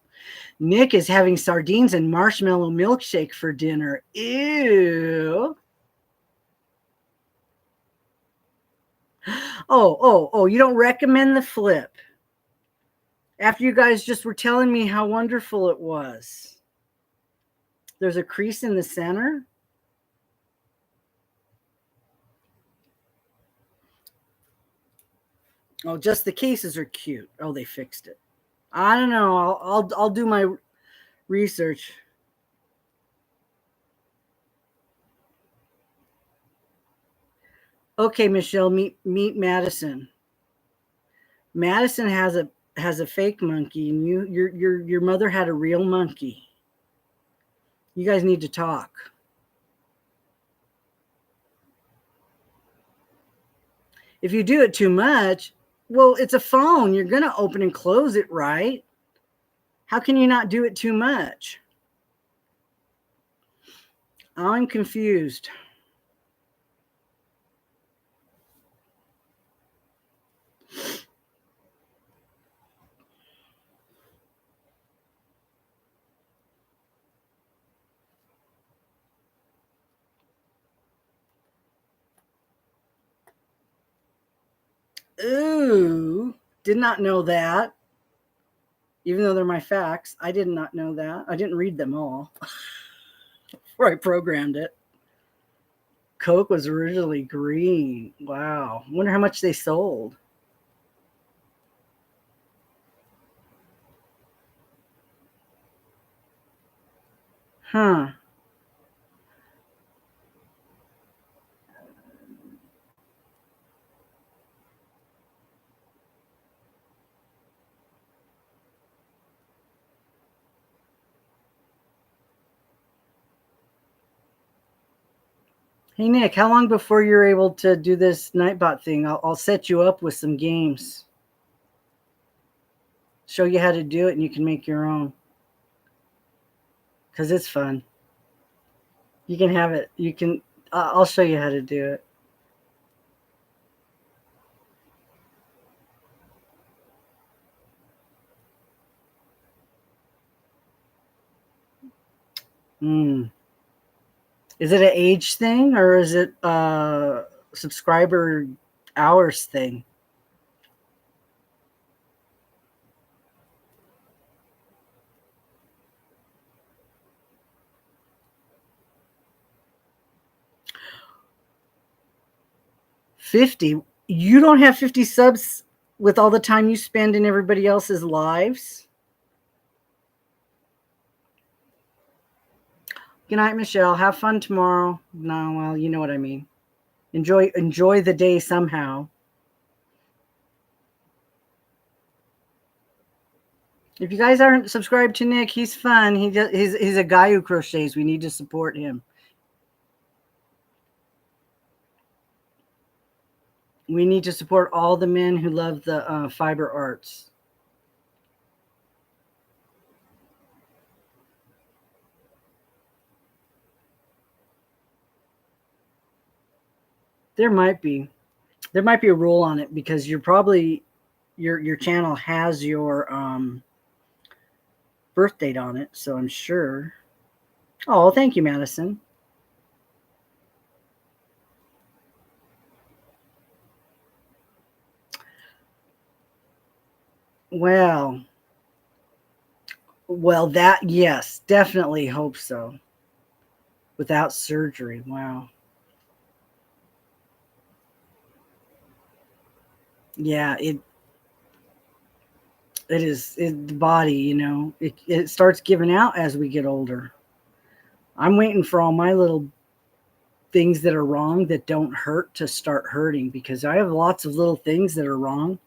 S1: Nick is having sardines and marshmallow milkshake for dinner. Ew. Oh, you don't recommend the flip after you guys just were telling me how wonderful it was. There's a crease in the center. Oh, just the cases are cute. Oh, they fixed it. I don't know. I'll do my research. Okay, Michelle, meet Madison. Madison has a fake monkey, and your mother had a real monkey. You guys need to talk. If you do it too much, well, it's a phone. You're going to open and close it, right? How can you not do it too much? I'm confused. Ooh, did not know that. Even though they're my facts, I did not know that. I didn't read them all before I programmed it. Coke was originally green. Wow. Wonder how much they sold. Huh. Hey, Nick, how long before you're able to do this Nightbot thing? I'll set you up with some games. Show you how to do it, and you can make your own. Because it's fun. You can have it. You can. I'll show you how to do it. Is it an age thing or is it a subscriber hours thing? $50. You don't have 50 subs with all the time you spend in everybody else's lives? Good night, Michelle. Have fun tomorrow. No, well, you know what I mean. Enjoy the day somehow. If you guys aren't subscribed to Nick, he's fun. He's a guy who crochets. We need to support him. We need to support all the men who love the fiber arts. There might be a rule on it because you're probably your channel has your birth date on it, so I'm sure. Oh, thank you, Madison. Well, that, yes, definitely hope so. Without surgery, wow. Yeah, it is the body, you know, it starts giving out as we get older. I'm waiting for all my little things that are wrong that don't hurt to start hurting because I have lots of little things that are wrong,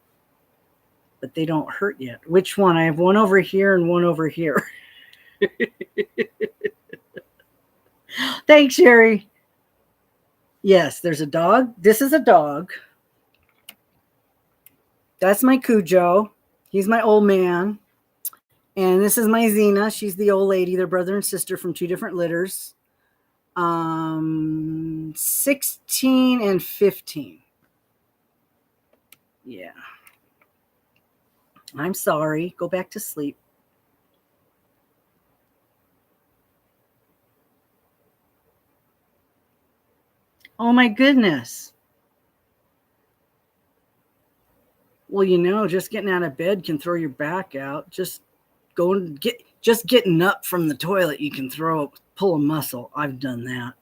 S1: but they don't hurt yet. Which one? I have one over here and one over here. Thanks, Sherry. Yes, there's a dog. This is a dog. That's my Cujo. He's my old man. And this is my Xena. She's the old lady. They're brother and sister from two different litters. 16 and 15. Yeah. I'm sorry. Go back to sleep. Oh my goodness. Well, you know, just getting out of bed can throw your back out. Just getting up from the toilet, you can pull a muscle. I've done that.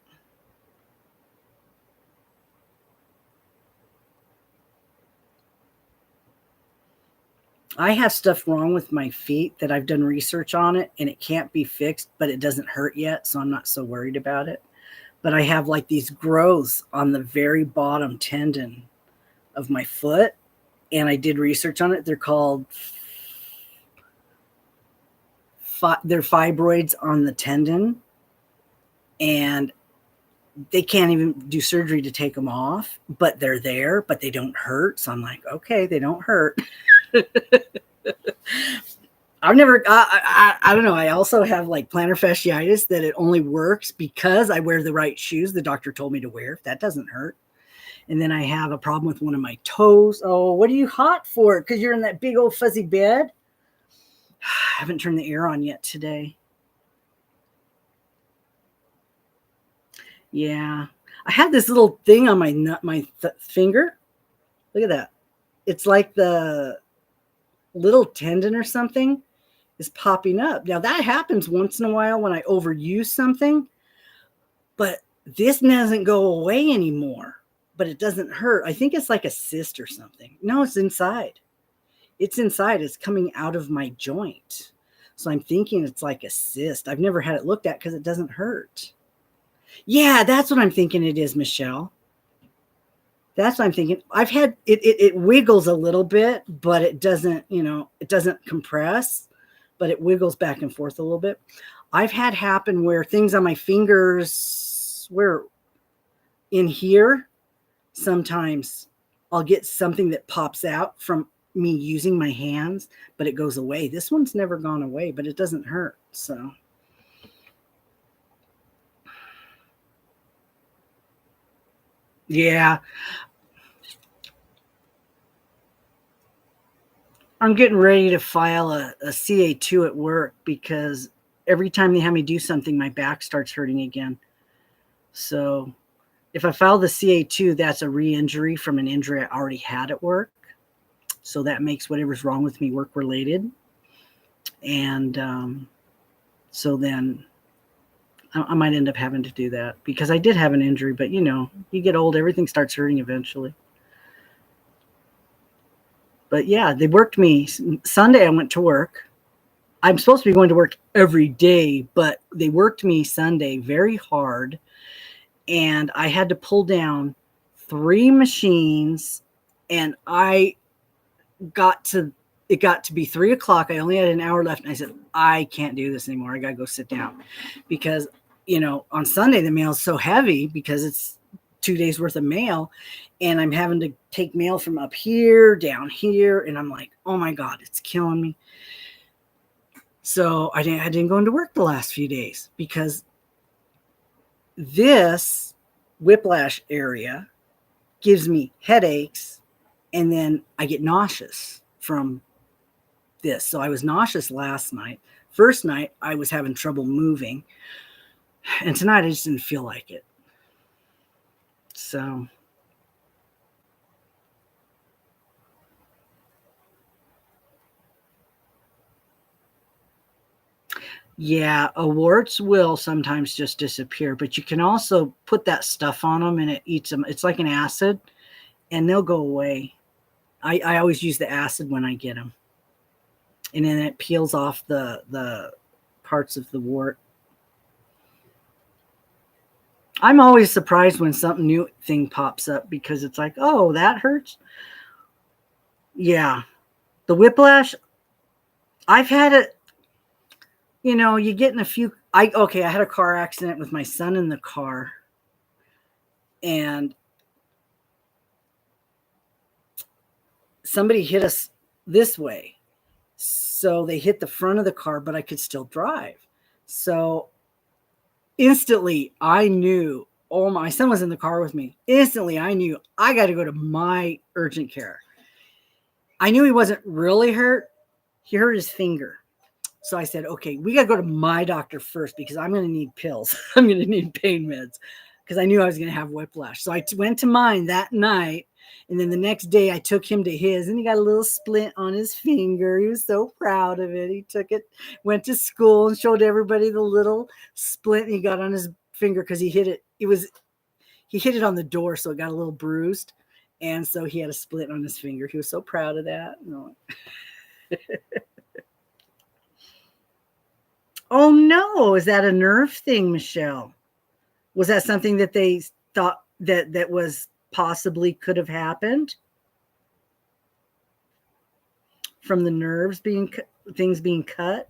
S1: I have stuff wrong with my feet that I've done research on it and it can't be fixed, but it doesn't hurt yet, so I'm not so worried about it. But I have like these growths on the very bottom tendon of my foot, and I did research on it. They're called they're fibroids on the tendon, and they can't even do surgery to take them off, but they're there, but they don't hurt. So I'm like, okay, they don't hurt. I've never, I don't know. I also have like plantar fasciitis that it only works because I wear the right shoes the doctor told me to wear. That doesn't hurt. And then I have a problem with one of my toes. Oh, what are you hot for? Because you're in that big old fuzzy bed. I haven't turned the air on yet today. Yeah. I have this little thing on my finger. Look at that. It's like the little tendon or something is popping up. Now that happens once in a while when I overuse something, but this doesn't go away anymore, but it doesn't hurt. I think it's like a cyst or something. No, it's inside. It's inside. It's coming out of my joint. So I'm thinking it's like a cyst. I've never had it looked at because it doesn't hurt. Yeah, that's what I'm thinking it is, Michelle. That's what I'm thinking. I've had it wiggles a little bit, but it doesn't, it doesn't compress, but it wiggles back and forth a little bit. I've had happen where things on my fingers, where in here, sometimes I'll get something that pops out from me using my hands, but it goes away. This one's never gone away, but it doesn't hurt. So yeah, I'm getting ready to file a CA2 at work because every time they have me do something, my back starts hurting again. So if I file the CA2, that's a re-injury from an injury I already had at work. So that makes whatever's wrong with me work related. And so then I might end up having to do that because I did have an injury, but you get old, everything starts hurting eventually. But yeah, they worked me. Sunday I went to work. I'm supposed to be going to work every day, but they worked me Sunday very hard. And I had to pull down 3 machines, and it got to be 3:00. I only had an hour left. And I said, I can't do this anymore. I got to go sit down because, on Sunday, the mail is so heavy because it's 2 days worth of mail. And I'm having to take mail from up here, down here. And I'm like, oh my God, it's killing me. So I didn't go into work the last few days because this whiplash area gives me headaches, and then I get nauseous from this. So I was nauseous last night. First night, I was having trouble moving. And tonight, I just didn't feel like it. So yeah, awards will sometimes just disappear, but you can also put that stuff on them and it eats them. It's like an acid, and they'll go away. I always use the acid when I get them. And then it peels off the parts of the wart. I'm always surprised when something new thing pops up because it's like, oh, that hurts. Yeah. The whiplash, I've had it, you get in a few, I had a car accident with my son in the car, and somebody hit us this way. So they hit the front of the car, but I could still drive. So instantly I knew, oh, my son was in the car with me. Instantly I knew I got to go to my urgent care. I knew he wasn't really hurt. He hurt his finger. So I said, okay, we got to go to my doctor first because I'm going to need pills. I'm going to need pain meds because I knew I was going to have whiplash. So I went to mine that night. And then the next day I took him to his, and he got a little splint on his finger. He was so proud of it. He took it, went to school and showed everybody the little splint he got on his finger because he hit it. He hit it on the door, so it got a little bruised. And so he had a splint on his finger. He was so proud of that. Oh no, is that a nerve thing, Michelle? Was that something that they thought that was possibly could have happened from the nerves things being cut?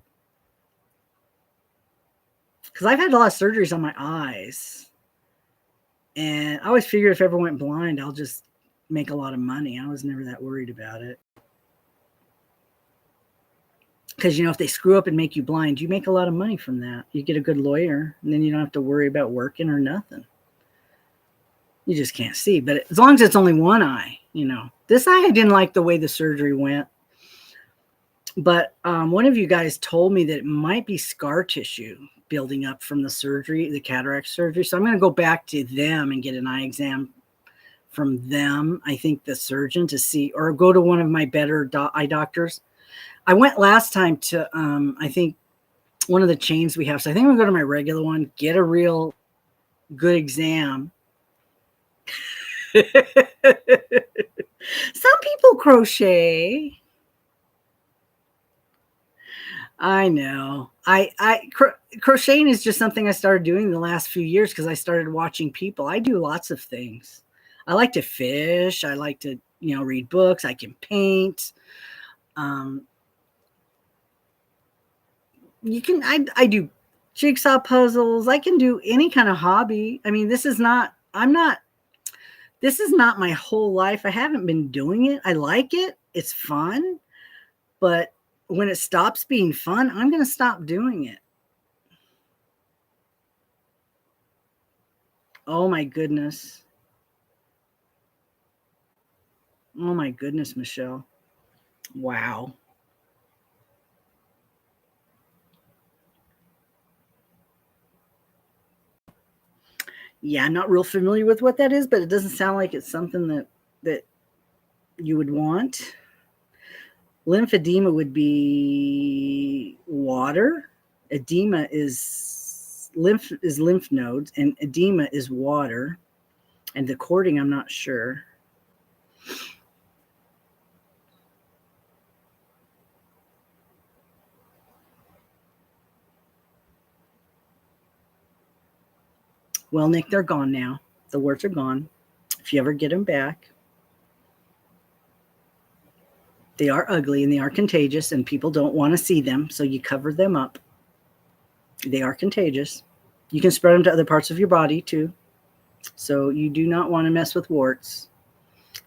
S1: Because I've had a lot of surgeries on my eyes. And I always figured if I ever went blind, I'll just make a lot of money. I was never that worried about it. Because, you know, if they screw up and make you blind, you make a lot of money from that. You get a good lawyer, and then you don't have to worry about working or nothing. You just can't see. But as long as it's only one eye, you know. This eye, I didn't like the way the surgery went. But one of you guys told me that it might be scar tissue building up from the surgery, the cataract surgery. So I'm going to go back to them and get an eye exam from them. I think the surgeon to see, or go to one of my better eye doctors. I went last time to, I think, one of the chains we have. So I think I'm going to go to my regular one, get a real good exam. Some people crochet. I know. Crocheting is just something I started doing the last few years because I started watching people. I do lots of things. I like to fish. I like to, you know, read books. I can paint. I do jigsaw puzzles. I can do any kind of hobby. I mean, this is not my whole life. I haven't been doing it. I like it. It's fun. But when it stops being fun, I'm going to stop doing it. Oh my goodness. Oh my goodness, Michelle. Wow. Yeah, I'm not real familiar with what that is, but it doesn't sound like it's something that you would want. Lymphedema would be water. Edema is lymph nodes, and edema is water. And the cording, I'm not sure. Well, Nick, they're gone now. The warts are gone. If you ever get them back, they are ugly and they are contagious, and people don't want to see them, so you cover them up. They are contagious. You can spread them to other parts of your body too. So you do not want to mess with warts.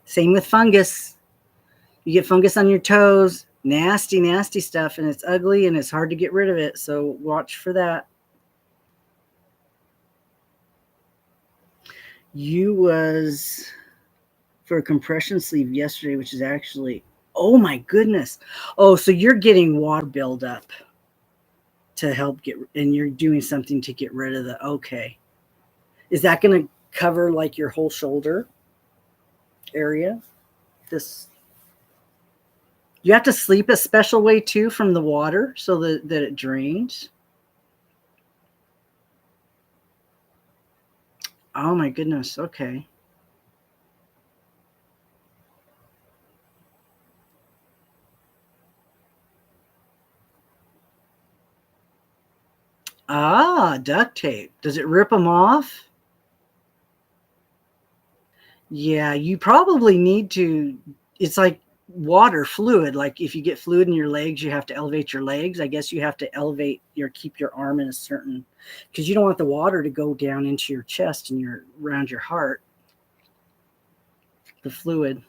S1: Same with fungus. You get fungus on your toes, nasty, nasty stuff, and it's ugly and it's hard to get rid of it. So watch for that. You was for a compression sleeve yesterday, which is actually, oh my goodness. Oh, so you're getting water buildup to help get, and you're doing something to get rid of the, okay. Is that going to cover like your whole shoulder area? This, you have to sleep a special way too from the water so that it drains. Oh my goodness. Okay. Ah, duct tape. Does it rip them off? Yeah, you probably need to, it's like water fluid. Like if you get fluid in your legs, you have to elevate your legs. I guess you have to elevate keep your arm in a certain, because you don't want the water to go down into your chest and around your heart. The fluid.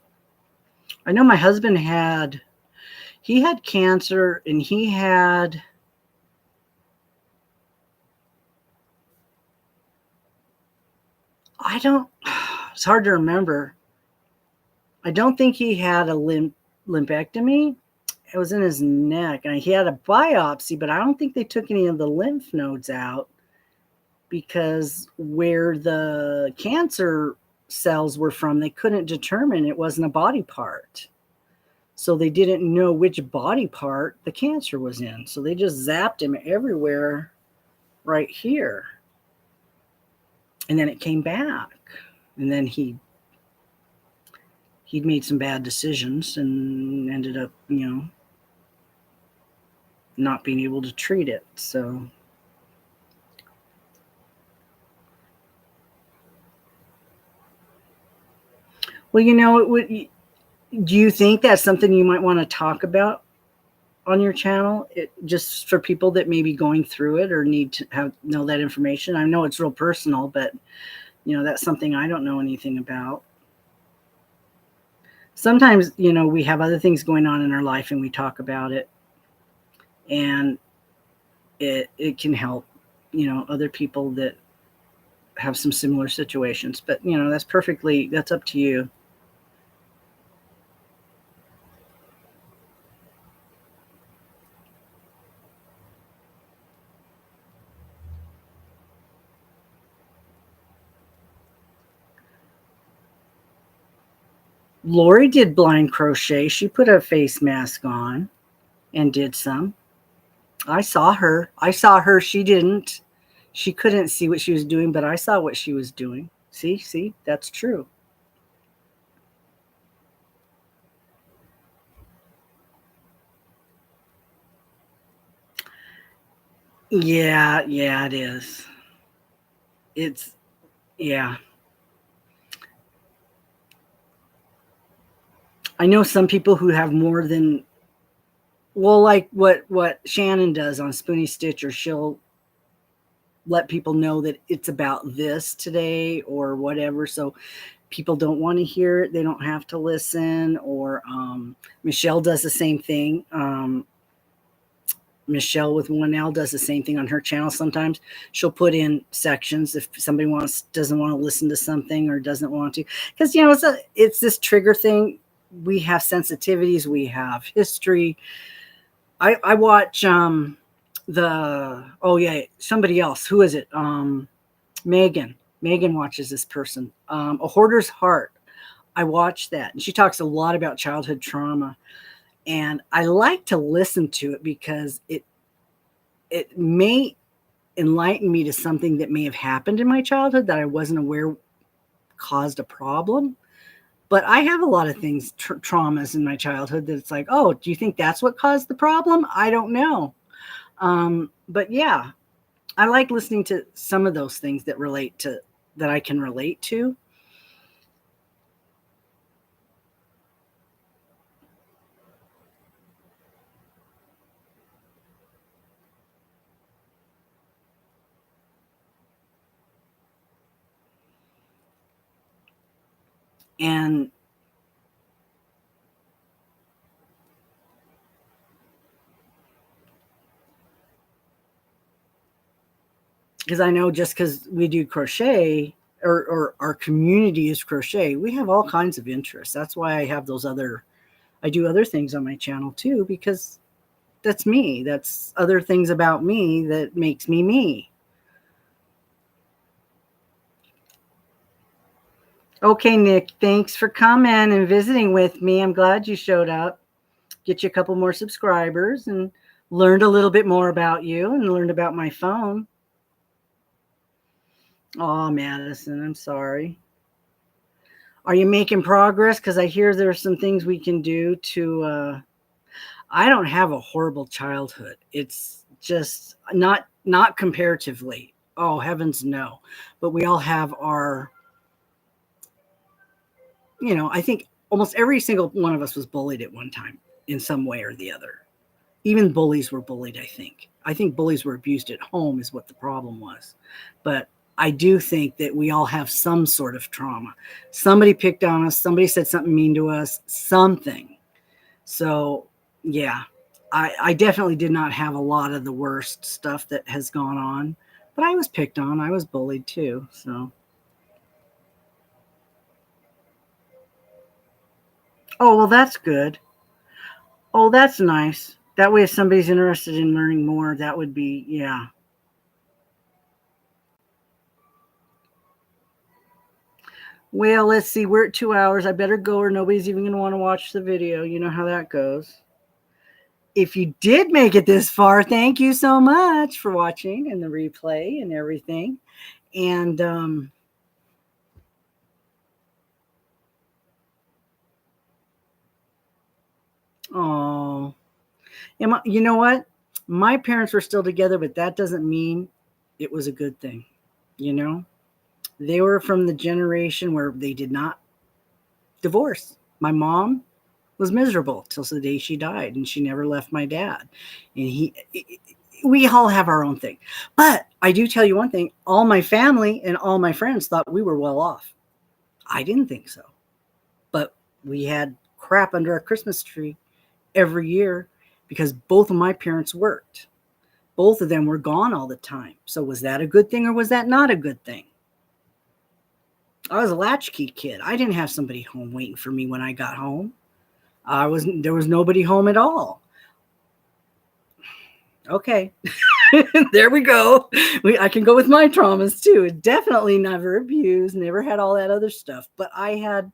S1: I know my husband had cancer, and he had, it's hard to remember. I don't think he had a lumpectomy. It was in his neck, and he had a biopsy, but I don't think they took any of the lymph nodes out, because where the cancer cells were from, they couldn't determine. It wasn't a body part. So they didn't know which body part the cancer was in. So they just zapped him everywhere right here. And then it came back. And then he'd made some bad decisions and ended up, not being able to treat it. So well, do you think that's something you might want to talk about on your channel, just for people that may be going through it or need to know that information? I know it's real personal, but that's something I don't know anything about. Sometimes, we have other things going on in our life and we talk about it, and it can help, other people that have some similar situations. But, that's up to you. Lori did blind crochet. She put a face mask on and did some. I saw her. She didn't. She couldn't see what she was doing, but I saw what she was doing. See, that's true. Yeah, it is. Yeah. I know some people who have more than, well, like what Shannon does on Spoony Stitcher, she'll let people know that it's about this today or whatever. So people don't want to hear it, they don't have to listen. Or Michelle does the same thing. Michelle with 1L does the same thing on her channel. Sometimes she'll put in sections if somebody doesn't want to listen to something or doesn't want to, because it's this trigger thing. We have sensitivities, we have history. I watch somebody else. Who is it? Megan watches this person, A Hoarder's Heart. I watch that, and she talks a lot about childhood trauma, and I like to listen to it because it may enlighten me to something that may have happened in my childhood that I wasn't aware caused a problem. But I have a lot of things, traumas in my childhood that it's like, oh, do you think that's what caused the problem? I don't know. But yeah, I like listening to some of those things that I can relate to. And because I know just because we do crochet or our community is crochet, we have all kinds of interests. That's why I do other things on my channel too, because that's me. That's other things about me that makes me me. Okay, Nick, thanks for coming and visiting with me. I'm glad you showed up. Get you a couple more subscribers and learned a little bit more about you and learned about my phone. Oh, Madison, I'm sorry. Are you making progress? Because I hear there's some things we can do to, I don't have a horrible childhood. It's just not comparatively. Oh, heavens no. But we all have our, I think almost every single one of us was bullied at one time in some way or the other. Even bullies were bullied, I think. I think bullies were abused at home is what the problem was. But I do think that we all have some sort of trauma. Somebody picked on us. Somebody said something mean to us, something. So, yeah, I definitely did not have a lot of the worst stuff that has gone on. But I was picked on. I was bullied too. So. Oh, well, that's good. Oh, that's nice. That way, if somebody's interested in learning more, that would be, yeah. Well, let's see. We're at 2 hours. I better go or nobody's even going to want to watch the video. You know how that goes. If you did make it this far, thank you so much for watching and the replay and everything. And oh, you know what? My parents were still together, but that doesn't mean it was a good thing. They were from the generation where they did not divorce. My mom was miserable till the day she died, and she never left my dad. And we all have our own thing. But I do tell you one thing, all my family and all my friends thought we were well off. I didn't think so. But we had crap under our Christmas tree every year because both of my parents worked. Both of them were gone all the time. So was that a good thing or was that not a good thing? I was a latchkey kid. I didn't have somebody home waiting for me when I got home. There was nobody home at all. Okay. There we go. I can go with my traumas too. Definitely never abused, never had all that other stuff. But I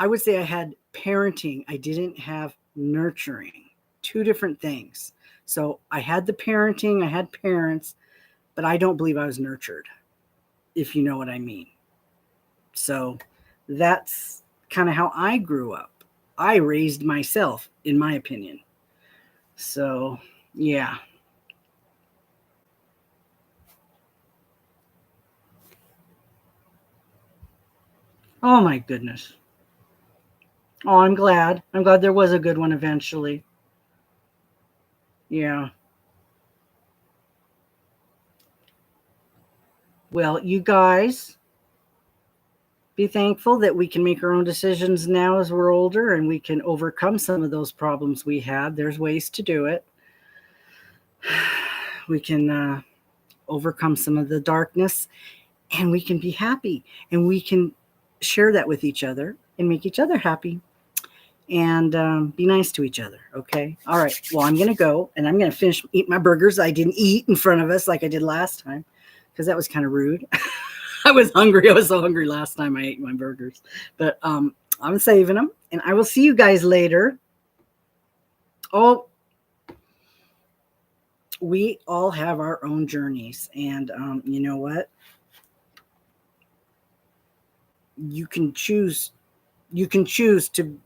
S1: would say I had parenting. I didn't have nurturing. Two different things. So I had the parenting, I had parents, but I don't believe I was nurtured, if you know what I mean. So that's kind of how I grew up. I raised myself, in my opinion. So, yeah. Oh my goodness. Oh, I'm glad. I'm glad there was a good one eventually. Yeah. Well, you guys, be thankful that we can make our own decisions now as we're older and we can overcome some of those problems we had. There's ways to do it. We can overcome some of the darkness and we can be happy and we can share that with each other and make each other happy and be nice to each other. Okay. All right. Well, I'm going to go and I'm going to eat my burgers. I didn't eat in front of us like I did last time because that was kind of rude. I was hungry. I was so hungry last time I ate my burgers, but I'm saving them and I will see you guys later. Oh, we all have our own journeys and you know what? You can choose to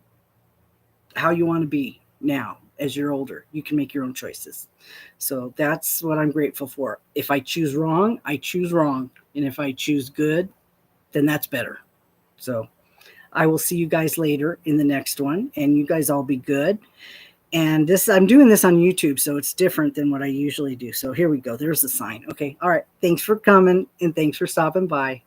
S1: how you want to be now as you're older. You can make your own choices. So that's what I'm grateful for. If I choose wrong, I choose wrong. And if I choose good, then that's better. So I will see you guys later in the next one. And you guys all be good. And I'm doing this on YouTube, so it's different than what I usually do. So here we go. There's the sign. Okay. All right. Thanks for coming and thanks for stopping by.